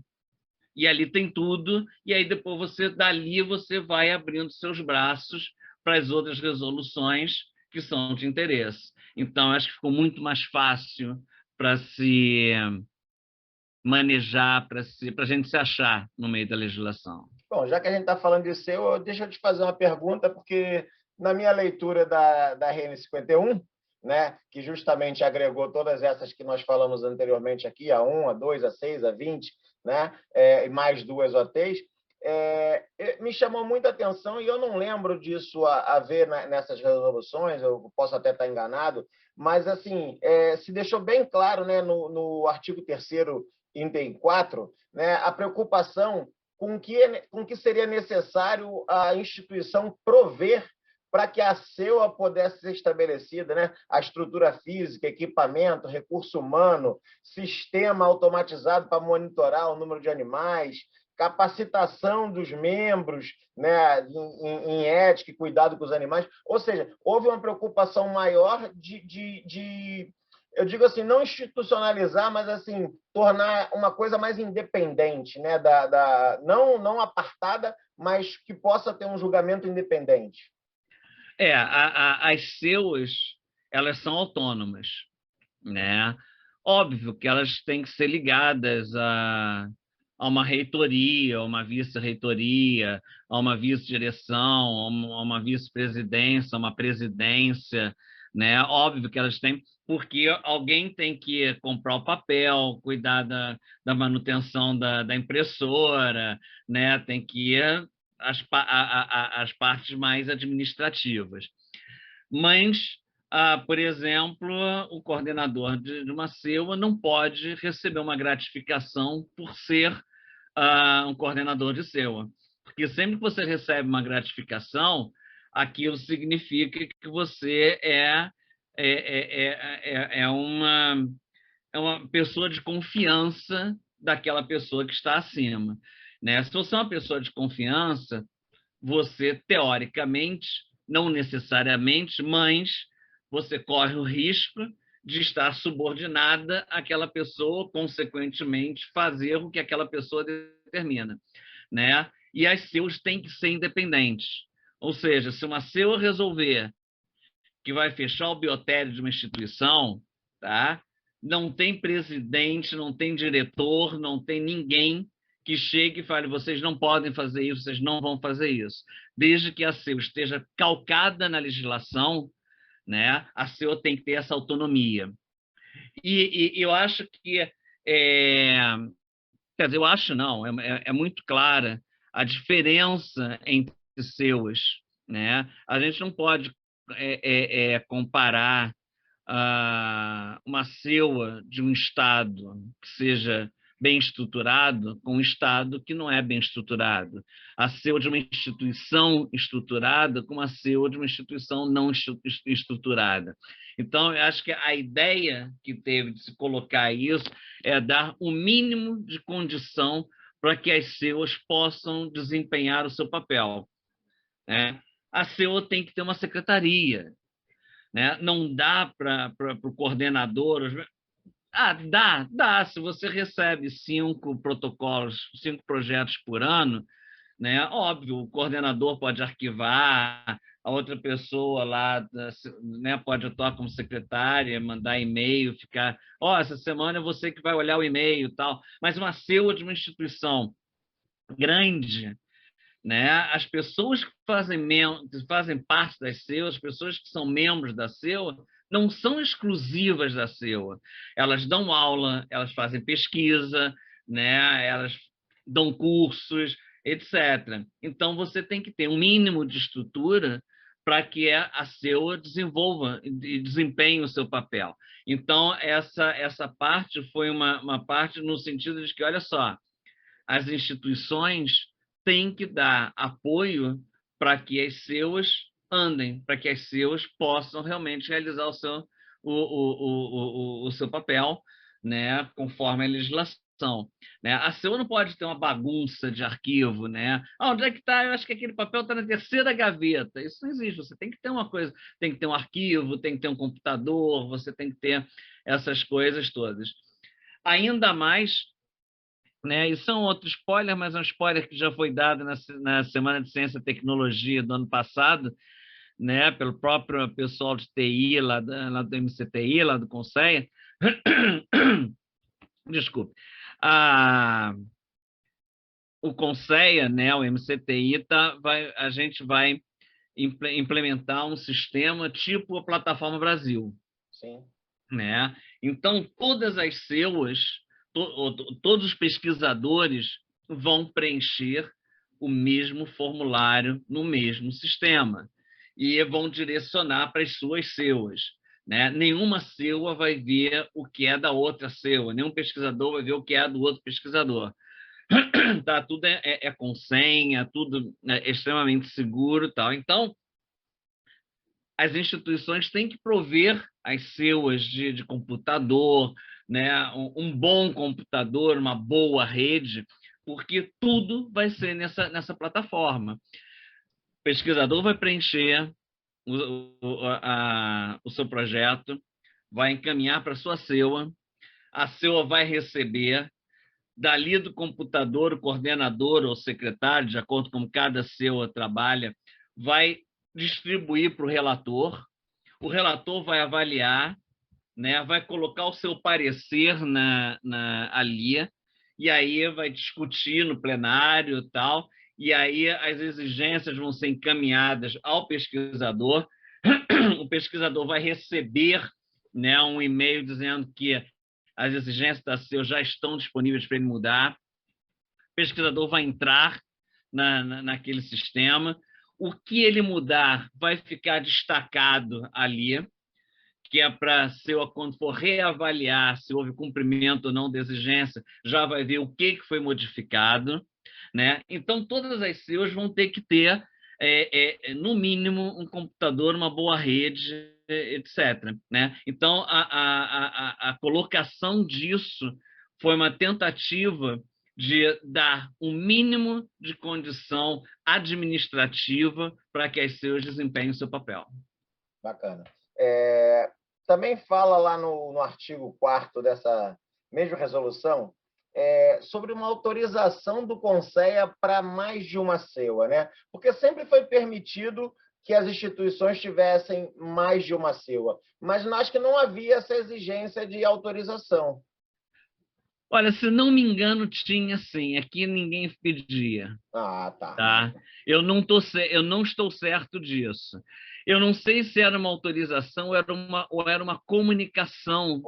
E ali tem tudo, e aí depois dali você vai abrindo seus braços para as outras resoluções que são de interesse. Então, acho que ficou muito mais fácil para se manejar, para a gente se achar no meio da legislação. Bom, já que a gente está falando de SEUA, deixa eu te fazer uma pergunta, porque na minha leitura da RN 51, né, que justamente agregou todas essas que nós falamos anteriormente aqui, a 1, a 2, a 6, a 20, né, e mais 2 OTs, me chamou muita atenção, e eu não lembro disso a ver nessas resoluções, eu posso até estar enganado, mas assim, se deixou bem claro, né, no artigo 3º, item 4, né, a preocupação com que seria necessário a instituição prover para que a SEUA pudesse ser estabelecida, né? A estrutura física, equipamento, recurso humano, sistema automatizado para monitorar o número de animais, capacitação dos membros, né, em ética e cuidado com os animais. Ou seja, houve uma preocupação maior eu digo assim, não institucionalizar, mas assim, tornar uma coisa mais independente, né? Não apartada, mas que possa ter um julgamento independente. As SEUAs, elas são autônomas, né? Óbvio que elas têm que ser ligadas a uma reitoria, a uma vice-reitoria, a uma vice-direção, a uma vice-presidência, a uma presidência, né? Óbvio que elas têm, porque alguém tem que comprar o papel, cuidar da manutenção da impressora, né? Tem que ir as partes mais administrativas. Mas, por exemplo, o coordenador de uma SEUA não pode receber uma gratificação por ser um coordenador de SEUA. Porque sempre que você recebe uma gratificação, aquilo significa que você é uma pessoa de confiança daquela pessoa que está acima, né? Se você é uma pessoa de confiança, você, teoricamente, não necessariamente, mas você corre o risco de estar subordinada àquela pessoa, consequentemente, fazer o que aquela pessoa determina, né? E as CEUs têm que ser independentes. Ou seja, se uma CEU resolver que vai fechar o biotério de uma instituição, tá? Não tem presidente, não tem diretor, não tem ninguém que chegue e fale: vocês não podem fazer isso, vocês não vão fazer isso. Desde que a CEU esteja calcada na legislação, né, a CEU tem que ter essa autonomia. E eu acho que, quer dizer, eu acho não, é muito clara a diferença entre CEUs, né? A gente não pode comparar uma CEUA de um Estado que seja bem estruturado com um Estado que não é bem estruturado. A CEUA de uma instituição estruturada com uma CEUA de uma instituição não estruturada. Então, eu acho que a ideia que teve de se colocar isso é dar o mínimo de condição para que as CEUAs possam desempenhar o seu papel, né? A CEUA tem que ter uma secretaria, né? Não dá para o coordenador. Dá. Se você recebe 5 protocolos, 5 projetos por ano, né? Óbvio, o coordenador pode arquivar, a outra pessoa lá, né, pode atuar como secretária, mandar e-mail, ficar, essa semana é você que vai olhar o e-mail e tal. Mas uma CEUA de uma instituição grande, né? As pessoas que fazem parte da CEUA, as pessoas que são membros da CEUA, não são exclusivas da CEUA. Elas dão aula, elas fazem pesquisa, né? Elas dão cursos, etc. Então, você tem que ter um mínimo de estrutura para que a CEUA desenvolva e desempenhe o seu papel. Então, essa parte foi uma parte no sentido de que, olha só, as instituições têm que dar apoio para que as CEUs andem, para que as CEUs possam realmente realizar o seu papel, né, conforme a legislação. Né? A CEU não pode ter uma bagunça de arquivo, né? Onde é que está? Eu acho que aquele papel está na terceira gaveta. Isso não existe. Você tem que ter uma coisa, tem que ter um arquivo, tem que ter um computador, você tem que ter essas coisas todas. Ainda mais, né? E são outro spoiler, mas é um spoiler que já foi dado na Semana de Ciência e Tecnologia do ano passado, né? Pelo próprio pessoal de TI, lá do MCTI, lá do Conceia. Desculpe. O Conceia, né? O MCTI, a gente vai implementar um sistema tipo a Plataforma Brasil. Sim. Né? Então, todas as CEUAs, todos os pesquisadores vão preencher o mesmo formulário no mesmo sistema e vão direcionar para as suas CEUAs. Né? Nenhuma CEUA vai ver o que é da outra CEUA, nenhum pesquisador vai ver o que é do outro pesquisador. Tá? Tudo é com senha, tudo é extremamente seguro. Tal. Então, as instituições têm que prover as CEUAs de computador, né? Um bom computador, uma boa rede, porque tudo vai ser nessa plataforma. O pesquisador vai preencher o seu projeto, vai encaminhar para a sua CEUA, a CEUA vai receber, dali do computador, o coordenador ou secretário, de acordo com cada CEUA trabalha, vai distribuir para o relator vai avaliar, né, vai colocar o seu parecer ali, e aí vai discutir no plenário e tal, e aí as exigências vão ser encaminhadas ao pesquisador, o pesquisador vai receber, né, um e-mail dizendo que as exigências da CEU já estão disponíveis para ele mudar, o pesquisador vai entrar naquele sistema, o que ele mudar vai ficar destacado ali, que é para, quando for reavaliar se houve cumprimento ou não da exigência, já vai ver o que foi modificado. Né? Então, todas as CEUs vão ter que ter, no mínimo, um computador, uma boa rede, etc. Né? Então, a colocação disso foi uma tentativa de dar um mínimo de condição administrativa para que as CEUs desempenhem o seu papel. Bacana. Também fala lá no artigo 4º dessa mesma resolução sobre uma autorização do Conselho para mais de uma CEUA, né? Porque sempre foi permitido que as instituições tivessem mais de uma CEUA, mas acho que não havia essa exigência de autorização. Olha, se não me engano, tinha sim. Aqui ninguém pedia. Ah, tá. Tá? Eu não estou certo disso. Eu não sei se era uma autorização ou era uma comunicação,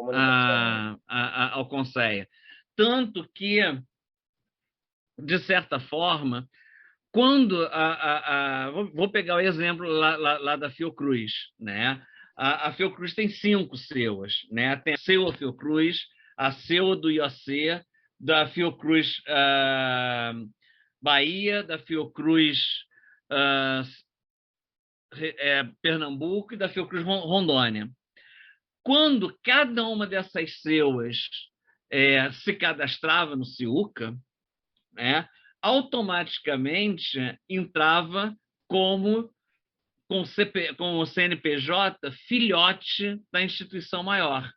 ao Conselho. Tanto que, de certa forma, quando vou pegar o exemplo lá da Fiocruz, né? A Fiocruz tem 5 CEUAs, né? Tem a CEUA Fiocruz, a CEUA do IOC, da Fiocruz Bahia, da Fiocruz Pernambuco e da Fiocruz Rondônia. Quando cada uma dessas CEUAs se cadastrava no CIUCA, né, automaticamente entrava com o CNPJ filhote da instituição maior.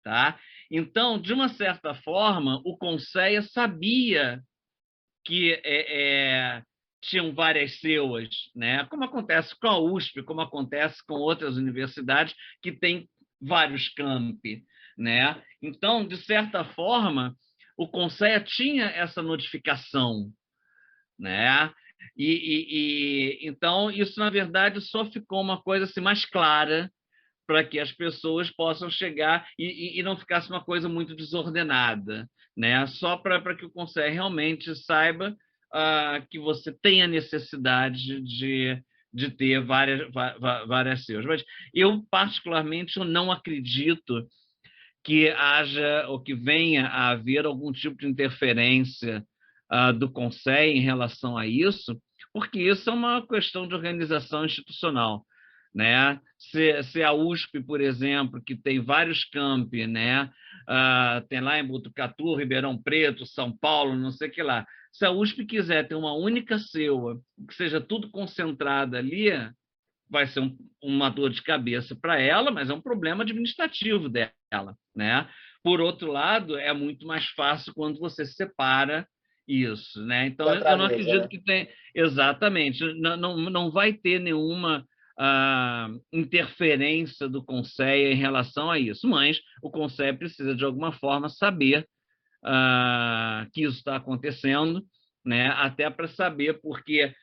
Tá? Então, de uma certa forma, o Conselho sabia que tinham várias CEUAs, né? Como acontece com a USP, como acontece com outras universidades que têm vários campi, né? Então, de certa forma, o Conselho tinha essa notificação, né? Então, isso, na verdade, só ficou uma coisa assim, mais clara para que as pessoas possam chegar e não ficasse uma coisa muito desordenada, né? Só para que o Conselho realmente saiba que você tem a necessidade de ter várias CEUs. Mas eu, particularmente, eu não acredito que haja ou que venha a haver algum tipo de interferência do Conselho em relação a isso, porque isso é uma questão de organização institucional, né? Se a USP, por exemplo, que tem vários campi, né? Tem lá em Botucatu, Ribeirão Preto, São Paulo, não sei o que lá. Se a USP quiser ter uma única CEUA, que seja tudo concentrado ali, vai ser uma dor de cabeça para ela, mas é um problema administrativo dela, né? Por outro lado, é muito mais fácil quando você separa isso, né? Então, eu não acredito que tem exatamente, não vai ter nenhuma interferência do Conselho em relação a isso, mas o Conselho precisa de alguma forma saber que isso está acontecendo, né? Até para saber porque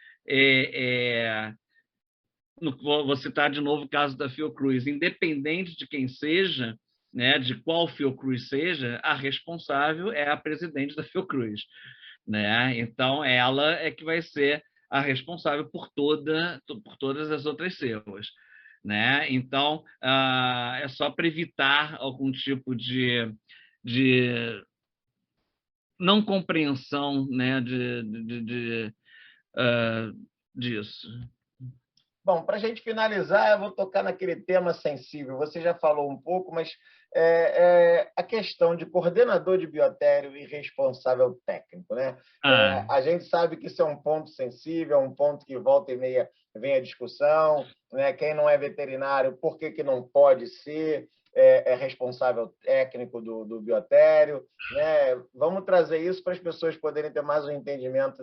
vou citar de novo o caso da Fiocruz, independente de quem seja, né, de qual Fiocruz seja, a responsável é a presidente da Fiocruz, né? Então, ela é que vai ser a responsável por todas as outras CEUAs, né? Então, é só para evitar algum tipo de não compreensão, né, disso. Bom, para a gente finalizar, eu vou tocar naquele tema sensível. Você já falou um pouco, mas a questão de coordenador de biotério e responsável técnico, né? A gente sabe que isso é um ponto sensível, um ponto que volta e meia vem a discussão, né? Quem não é veterinário, por que não pode ser responsável técnico do biotério, né? Vamos trazer isso para as pessoas poderem ter mais um entendimento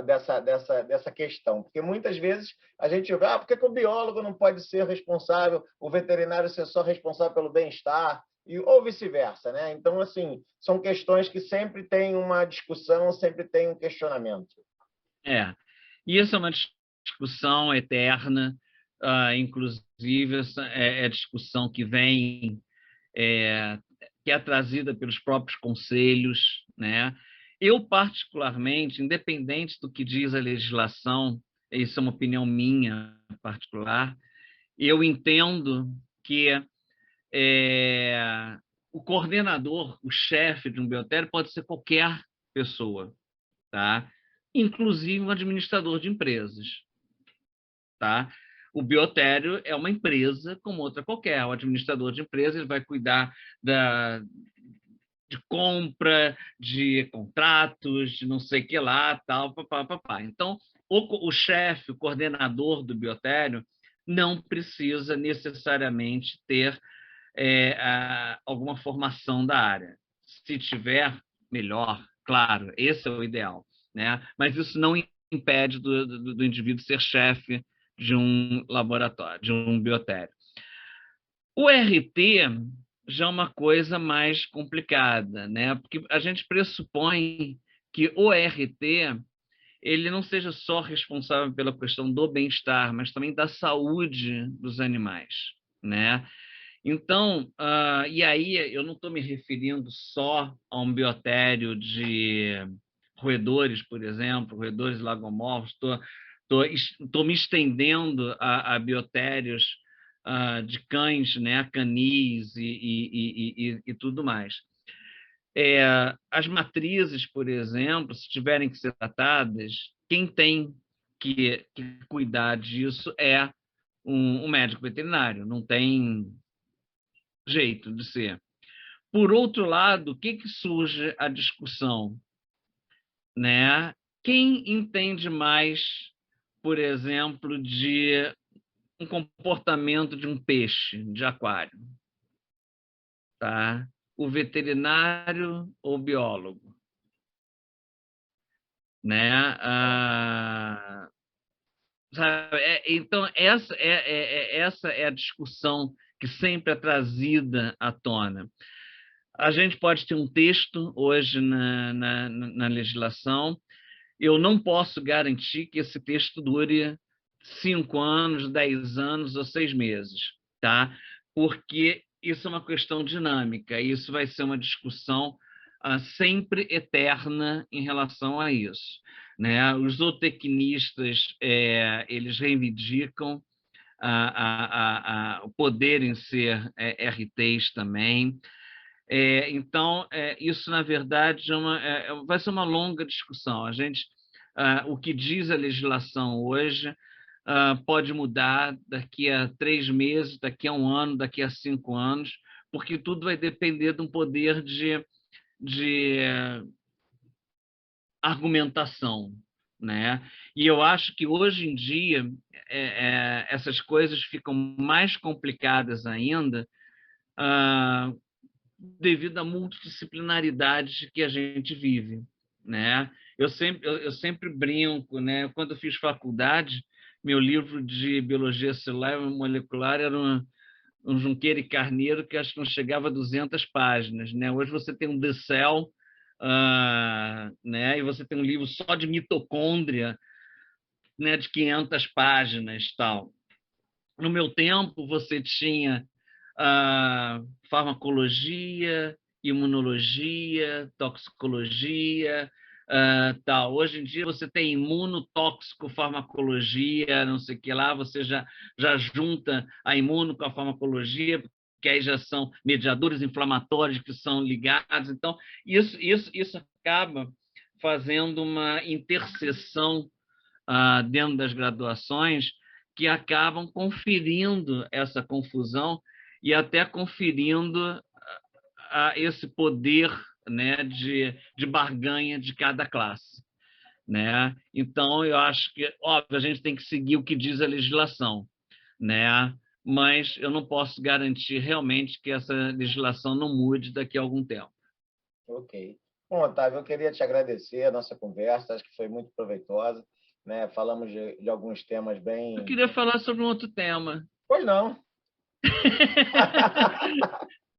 dessa questão, porque muitas vezes a gente vê, por que o biólogo não pode ser responsável, o veterinário ser só responsável pelo bem-estar, ou vice-versa, né? Então, assim, são questões que sempre tem uma discussão, sempre tem um questionamento. E isso é uma discussão eterna, inclusive é discussão que vem, que é trazida pelos próprios conselhos, né? Eu, particularmente, independente do que diz a legislação, isso é uma opinião minha particular, eu entendo que o coordenador, o chefe de um biotério pode ser qualquer pessoa, tá? Inclusive um administrador de empresas. Tá? O biotério é uma empresa como outra qualquer. O administrador de empresa ele vai cuidar de compra, de contratos, de não sei o que lá, tal, papá, papá. Então, o chefe, o coordenador do biotério, não precisa necessariamente ter alguma formação da área. Se tiver, melhor, claro, esse é o ideal, né? Mas isso não impede do indivíduo ser chefe de um laboratório, de um biotério. O RT já é uma coisa mais complicada, né? Porque a gente pressupõe que o RT ele não seja só responsável pela questão do bem-estar, mas também da saúde dos animais, né? Então, e aí eu não estou me referindo só a um biotério de roedores, por exemplo, roedores lagomorfos, estou me estendendo a biotérios de cães, né, canis e tudo mais. As matrizes, por exemplo, se tiverem que ser tratadas, quem tem que cuidar disso é um médico veterinário, não tem jeito de ser. Por outro lado, o que surge a discussão, né? Quem entende mais, por exemplo, de um comportamento de um peixe de aquário, tá? O veterinário ou o biólogo, né? Sabe? Então essa é a discussão que sempre é trazida à tona. A gente pode ter um texto hoje na legislação. Eu não posso garantir que esse texto dure 5 anos, 10 anos ou 6 meses, tá? Porque isso é uma questão dinâmica, e isso vai ser uma discussão sempre eterna em relação a isso, né? Os zootecnistas eles reivindicam o poderem ser RTs também. Então, isso, na verdade, vai ser uma longa discussão. O que diz a legislação hoje pode mudar daqui a 3 meses, daqui a 1 ano, daqui a 5 anos, porque tudo vai depender de um poder de argumentação, né? E eu acho que hoje em dia essas coisas ficam mais complicadas ainda, devido à multidisciplinaridade que a gente vive, né? Eu sempre brinco, né? Quando eu fiz faculdade, meu livro de biologia celular e molecular era um Junqueira e Carneiro que acho que não chegava a 200 páginas, né? Hoje você tem um The Cell, né? E você tem um livro só de mitocôndria, né? De 500 páginas, tal. No meu tempo, você tinha farmacologia, imunologia, toxicologia, tal. Hoje em dia você tem imunotoxicofarmacologia, não sei o que lá, você já junta a imuno com a farmacologia, que aí já são mediadores inflamatórios que são ligados. Então, isso acaba fazendo uma interseção dentro das graduações que acabam conferindo essa confusão e até conferindo esse poder, né, de barganha de cada classe, né? Então, eu acho que, óbvio, a gente tem que seguir o que diz a legislação, né? Mas eu não posso garantir realmente que essa legislação não mude daqui a algum tempo. Ok. Bom, Otávio, eu queria te agradecer a nossa conversa, acho que foi muito proveitosa, né? Falamos de alguns temas bem... Eu queria falar sobre um outro tema. Pois não.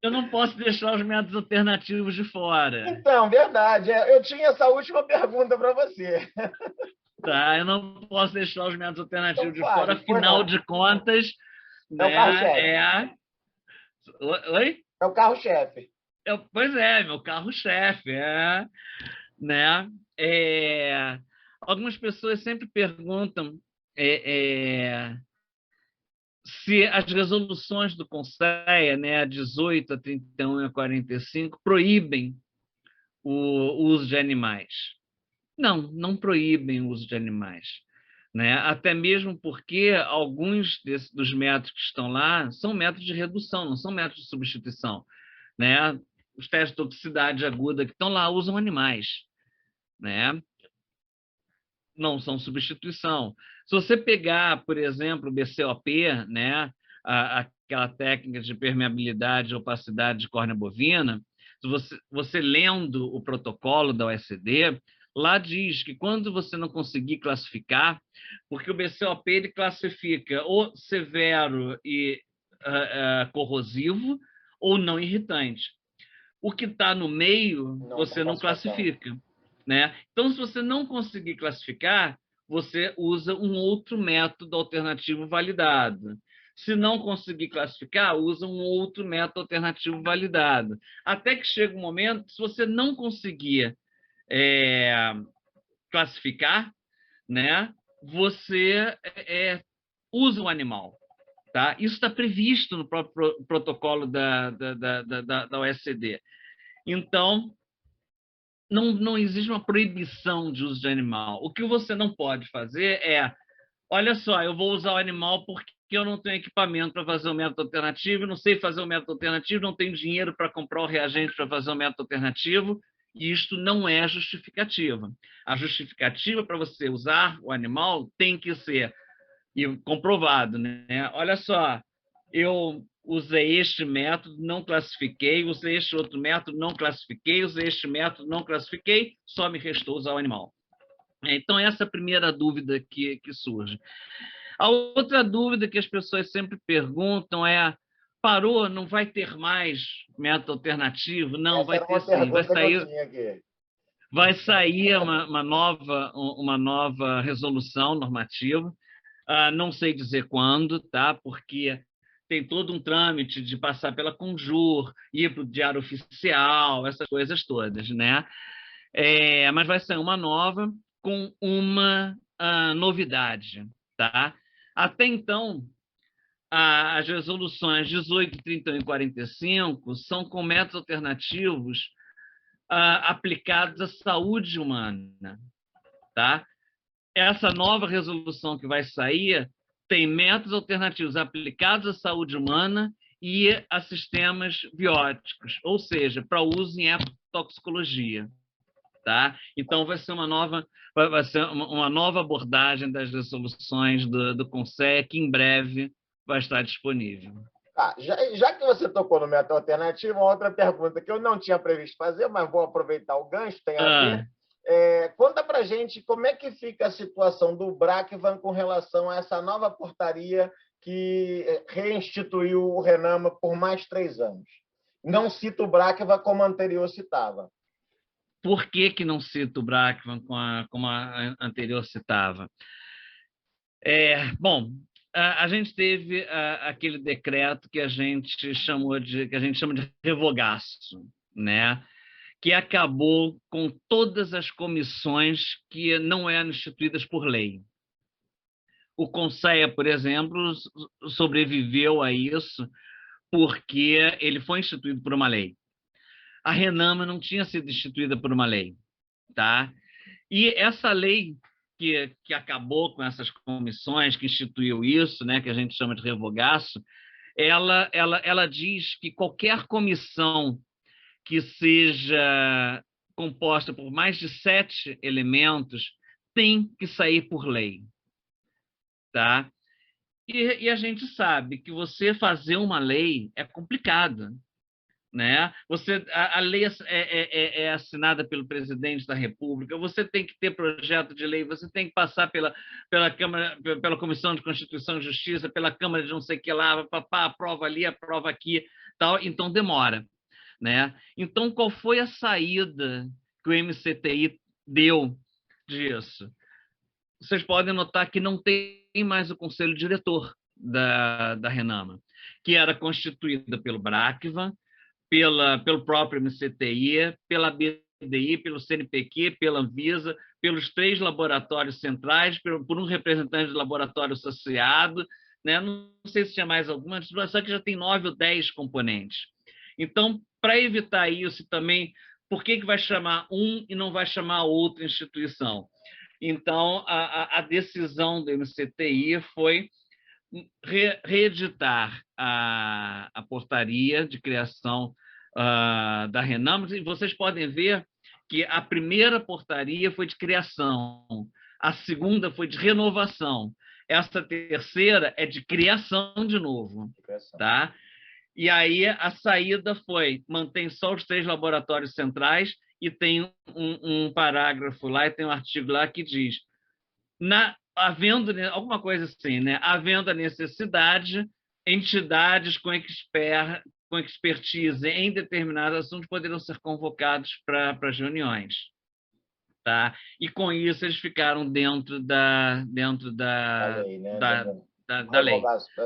Eu não posso deixar os métodos alternativos de fora. Então, verdade. Eu tinha essa última pergunta para você. Tá? Eu não posso deixar os métodos alternativos Então, de fora, afinal de contas, é o carro-chefe. Oi? É o carro-chefe. Pois é, meu carro-chefe, né? Algumas pessoas sempre perguntam se as resoluções do Conselho, né, a 18, a 31 e a 45, proíbem o uso de animais. Não proíbem o uso de animais, né? Até mesmo porque alguns dos métodos que estão lá são métodos de redução, não são métodos de substituição, né? os testes de toxicidade aguda que estão lá usam animais, né? Não são substituição. Se você pegar, por exemplo, o BCOP, né, aquela técnica de permeabilidade e opacidade de córnea bovina, se você lendo o protocolo da OSD, lá diz que quando você não conseguir classificar, porque o BCOP ele classifica o severo e corrosivo ou não irritante. O que está no meio, Não tem você não classificação. classifica, né? Então, se você não conseguir classificar, você usa um outro método alternativo validado. Se não conseguir classificar, usa um outro método alternativo validado. Até que chega um momento, se você não conseguir classificar, né, você usa o animal. Tá? Isso está previsto no próprio protocolo da OSD. Então, não existe uma proibição de uso de animal. O que você não pode fazer olha só, eu vou usar o animal porque eu não tenho equipamento para fazer o método alternativo, não sei fazer o método alternativo, não tenho dinheiro para comprar o reagente para fazer o método alternativo, e isto não é justificativa. A justificativa para você usar o animal tem que ser comprovado, né? Olha só, eu usei este método, não classifiquei, usei este outro método, não classifiquei, usei este método, não classifiquei, só me restou usar o animal. Então, essa é a primeira dúvida que surge. A outra dúvida que as pessoas sempre perguntam parou, não vai ter mais método alternativo? Não, Essa vai era ter uma sim. pergunta que eu tinha aqui. Vai sair uma nova resolução normativa. Não sei dizer quando, tá? Porque tem todo um trâmite de passar pela Conjur, ir para o Diário Oficial, essas coisas todas, né? Mas vai sair uma nova com uma novidade, tá? Até então, as resoluções 18, 31 e 45 são com métodos alternativos aplicados à saúde humana, tá? Essa nova resolução que vai sair tem métodos alternativos aplicados à saúde humana e a sistemas bióticos, ou seja, para uso em ecotoxicologia. Tá? Então, vai ser uma nova abordagem das resoluções do CONSEE, que em breve vai estar disponível. Já que você tocou no método alternativo, uma outra pergunta que eu não tinha previsto fazer, mas vou aproveitar o gancho, tem a ver. Conta para a gente como é que fica a situação do Bracvan com relação a essa nova portaria que reinstituiu o RENAMA por mais 3 anos. Não cita o Bracvan como a anterior citava. Por que não cita o Bracvan como a anterior citava? Bom, a gente teve aquele decreto que a gente chama de revogaço, né? Que acabou com todas as comissões que não eram instituídas por lei. O CONSEA, por exemplo, sobreviveu a isso porque ele foi instituído por uma lei. A RENAMA não tinha sido instituída por uma lei, tá? E essa lei que acabou com essas comissões, que instituiu isso, né, que a gente chama de revogaço, ela diz que qualquer comissão que seja composta por mais de 7 elementos tem que sair por lei, tá? E a gente sabe que você fazer uma lei é complicado, né? A lei é assinada pelo presidente da República, você tem que ter projeto de lei, você tem que passar pela Câmara, pela Comissão de Constituição e Justiça, pela Câmara de não sei o que lá, aprova ali, aprova aqui, tal, então demora, né? Então, qual foi a saída que o MCTI deu disso? Vocês podem notar que não tem mais o conselho diretor da RENAMA, que era constituída pelo Bracvan, pelo próprio MCTI, pela BDI, pelo CNPq, pela Anvisa, pelos 3 laboratórios centrais, por um representante do laboratório associado, né? Não sei se tinha mais alguma, só que já tem 9 ou 10 componentes. Então, para evitar isso também, por que vai chamar um e não vai chamar outra instituição? Então, a decisão do MCTI foi reeditar a portaria de criação da Renamo, e vocês podem ver que a primeira portaria foi de criação, a segunda foi de renovação, essa terceira é de criação de novo, tá? E aí a saída foi, mantém só os 3 laboratórios centrais e tem um parágrafo lá, e tem um artigo lá que diz, havendo alguma coisa assim, né? Havendo a necessidade, entidades com expertise em determinados assuntos poderão ser convocados para as reuniões. Tá? E com isso eles ficaram dentro da lei, né? da lei,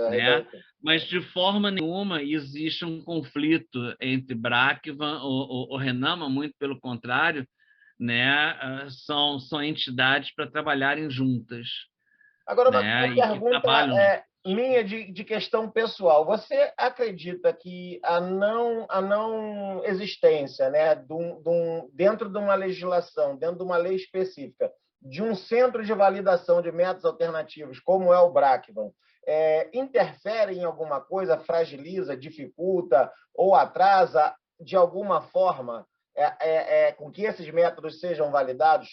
né? Mas de forma nenhuma existe um conflito entre Brackvan ou Renamo, muito pelo contrário, né? São entidades para trabalharem juntas. Agora, né? uma pergunta minha de questão pessoal. Você acredita que a não existência, né, dentro de uma legislação, dentro de uma lei específica, de um centro de validação de métodos alternativos, como é o Brackvan, interfere em alguma coisa, fragiliza, dificulta ou atrasa, de alguma forma, com que esses métodos sejam validados?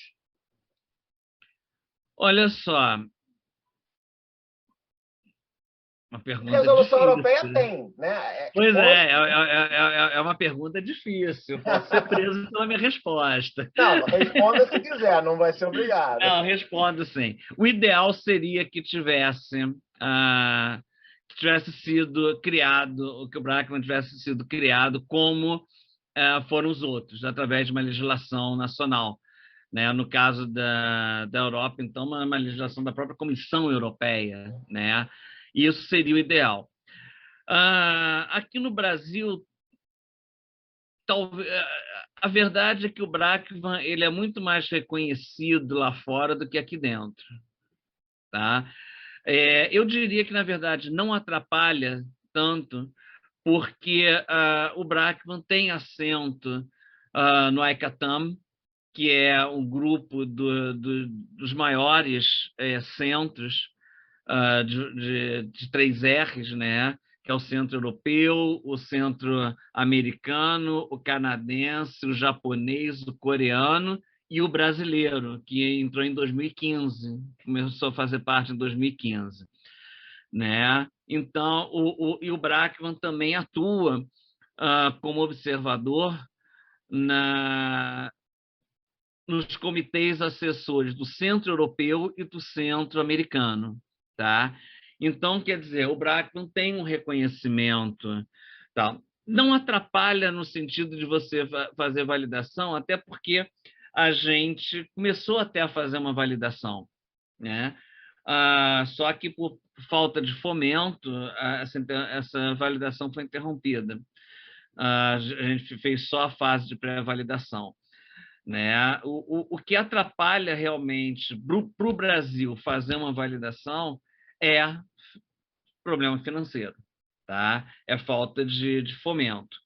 Olha só, uma pergunta Resolução difícil. Europeia tem, né? Pois é uma pergunta difícil. Posso ser preso pela minha resposta. Não, responda se quiser, não vai ser obrigado. Não, respondo sim. O ideal seria que tivesse sido criado, que o Brackman tivesse sido criado como foram os outros, através de uma legislação nacional. Né? No caso da Europa, então, uma legislação da própria Comissão Europeia. Né? Isso seria o ideal. Aqui no Brasil, talvez, a verdade é que o Brackvan ele é muito mais reconhecido lá fora do que aqui dentro. Tá? Eu diria que, na verdade, não atrapalha tanto, porque o Brackvan tem assento no ICATAM, que é um grupo dos maiores centros de 3 R's, né? Que é o Centro Europeu, o Centro Americano, o canadense, o japonês, o coreano e o brasileiro, que entrou em 2015, começou a fazer parte em 2015. Né? Então, o Brackman também atua como observador nos comitês assessores do Centro Europeu e do Centro Americano. Tá? Então, quer dizer, o Brackman tem um reconhecimento. Tá? Não atrapalha no sentido de você fazer validação, até porque a gente começou até a fazer uma validação. Né? Só que, por falta de fomento, essa validação foi interrompida. A gente fez só a fase de pré-validação. Né? O que atrapalha realmente para o Brasil fazer uma validação é problema financeiro, tá? É falta de fomento.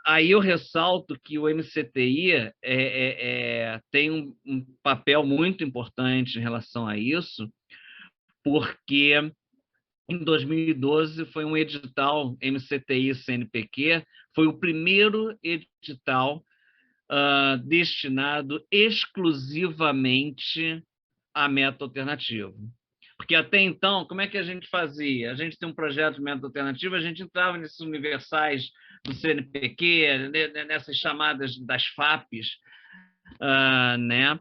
Aí eu ressalto que o MCTI tem um papel muito importante em relação a isso, porque em 2012 foi um edital MCTI-CNPq, foi o primeiro edital destinado exclusivamente a método alternativo. Porque até então, como é que a gente fazia? A gente tem um projeto de método alternativo, a gente entrava nesses universais do CNPq, nessas chamadas das FAPs, né?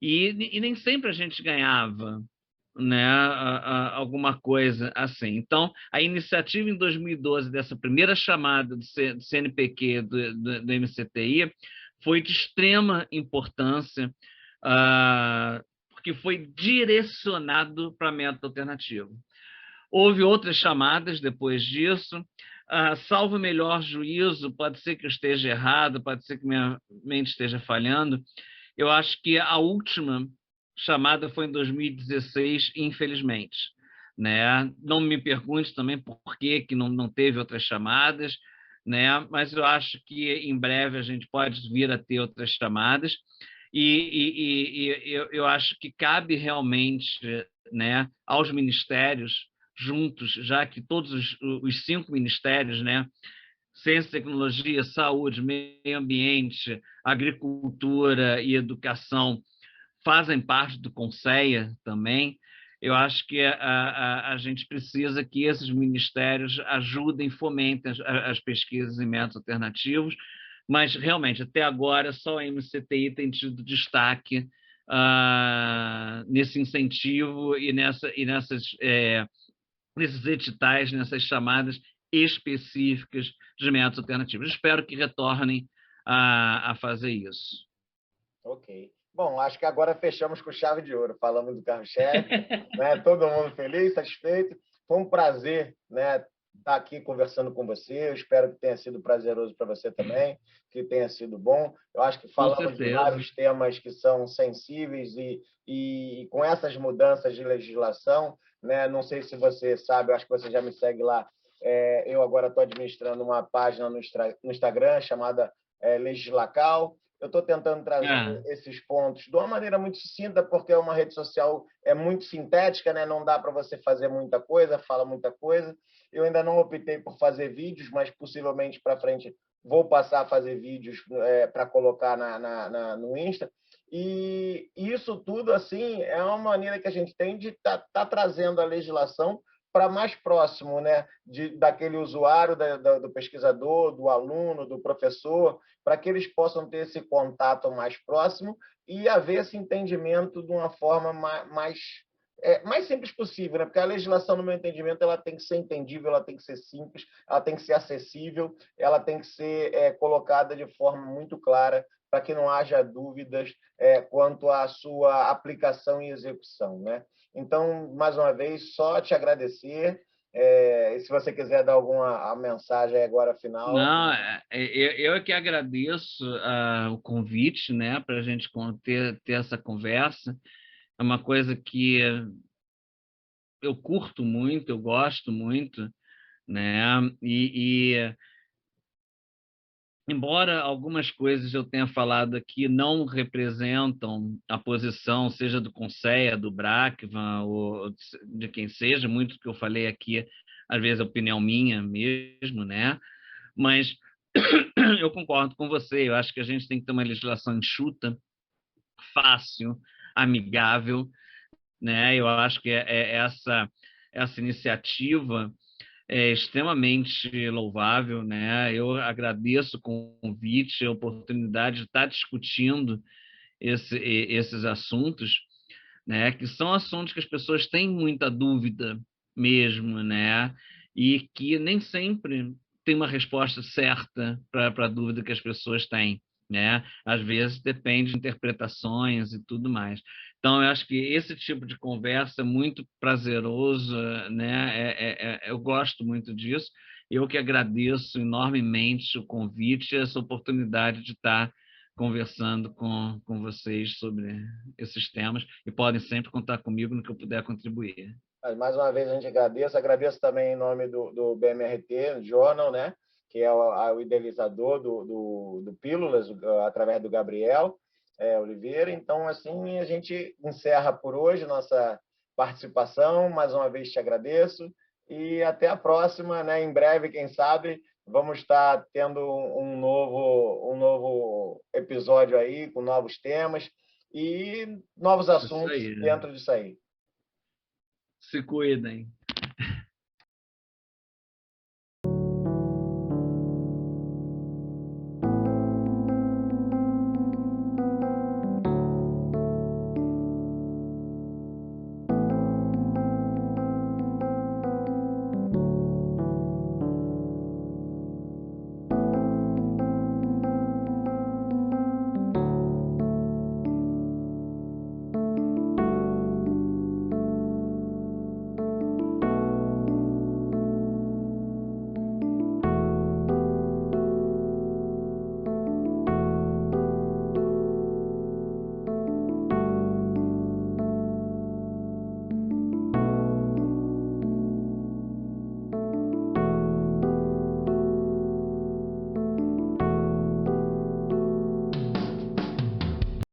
E nem sempre a gente ganhava, né, alguma coisa assim. Então, a iniciativa em 2012 dessa primeira chamada do CNPq do MCTI foi de extrema importância, porque foi direcionado para método alternativo. Houve outras chamadas depois disso, salvo melhor juízo, pode ser que eu esteja errado, pode ser que minha mente esteja falhando, eu acho que a última chamada foi em 2016, infelizmente. Né? Não me pergunte também por que não teve outras chamadas, né? Mas eu acho que em breve a gente pode vir a ter outras chamadas, e eu acho que cabe realmente, né, aos ministérios juntos, já que todos os 5 ministérios, né, ciência, tecnologia, saúde, meio ambiente, agricultura e educação fazem parte do Conceia também. Eu acho que a gente precisa que esses ministérios ajudem, fomentem as pesquisas em métodos alternativos, mas realmente, até agora, só a MCTI tem tido destaque nesse incentivo e nesses editais, nessas chamadas específicas de métodos alternativos. Espero que retornem a fazer isso. Ok. Bom, acho que agora fechamos com chave de ouro. Falamos do carro-chefe, né? Todo mundo feliz, satisfeito. Foi um prazer, né, estar aqui conversando com você. Eu espero que tenha sido prazeroso para você também, que tenha sido bom. Eu acho que Com falamos de certeza. vários temas que são sensíveis e com essas mudanças de legislação, né? Não sei se você sabe, eu acho que você já me segue lá. Eu agora estou administrando uma página no Instagram chamada Legislacal. Eu estou tentando trazer esses pontos de uma maneira muito sucinta, porque uma rede social é muito sintética, né? Não dá para você fazer muita coisa, fala muita coisa. Eu ainda não optei por fazer vídeos, mas possivelmente para frente vou passar a fazer vídeos para colocar no Insta. E isso tudo assim é uma maneira que a gente tem de tá trazendo a legislação para mais próximo, né, daquele usuário, do pesquisador, do aluno, do professor, para que eles possam ter esse contato mais próximo e haver esse entendimento de uma forma mais simples possível, né? Porque a legislação, no meu entendimento, ela tem que ser entendível, ela tem que ser simples, ela tem que ser acessível, ela tem que ser colocada de forma muito clara para que não haja dúvidas quanto à sua aplicação e execução, né? Então, mais uma vez, só te agradecer. Se você quiser dar alguma mensagem agora final. Não, eu é que agradeço o convite, né, para a gente ter essa conversa. É uma coisa que eu curto muito, eu gosto muito, né? Embora algumas coisas eu tenha falado aqui não representam a posição, seja do Conceia, do Bracvan, ou de quem seja, muito do que eu falei aqui, às vezes é opinião minha mesmo, né? Mas eu concordo com você, eu acho que a gente tem que ter uma legislação enxuta, fácil, amigável, né? Eu acho que essa iniciativa é extremamente louvável, né? Eu agradeço o convite, a oportunidade de estar discutindo esses assuntos, né? Que são assuntos que as pessoas têm muita dúvida mesmo, né? E que nem sempre tem uma resposta certa para a dúvida que as pessoas têm, né? Às vezes depende de interpretações e tudo mais. Então, eu acho que esse tipo de conversa é muito prazeroso, né? Eu gosto muito disso. Eu que agradeço enormemente o convite e essa oportunidade de estar conversando com vocês sobre esses temas e podem sempre contar comigo no que eu puder contribuir. Mais uma vez a gente agradeço também em nome do BMRT Journal, né, que é o idealizador do Pílulas, através do Gabriel Oliveira. Então, assim, a gente encerra por hoje nossa participação. Mais uma vez te agradeço e até a próxima, né? Em breve, quem sabe, vamos estar tendo um novo episódio aí com novos temas e novos assuntos dentro disso aí. Se cuidem.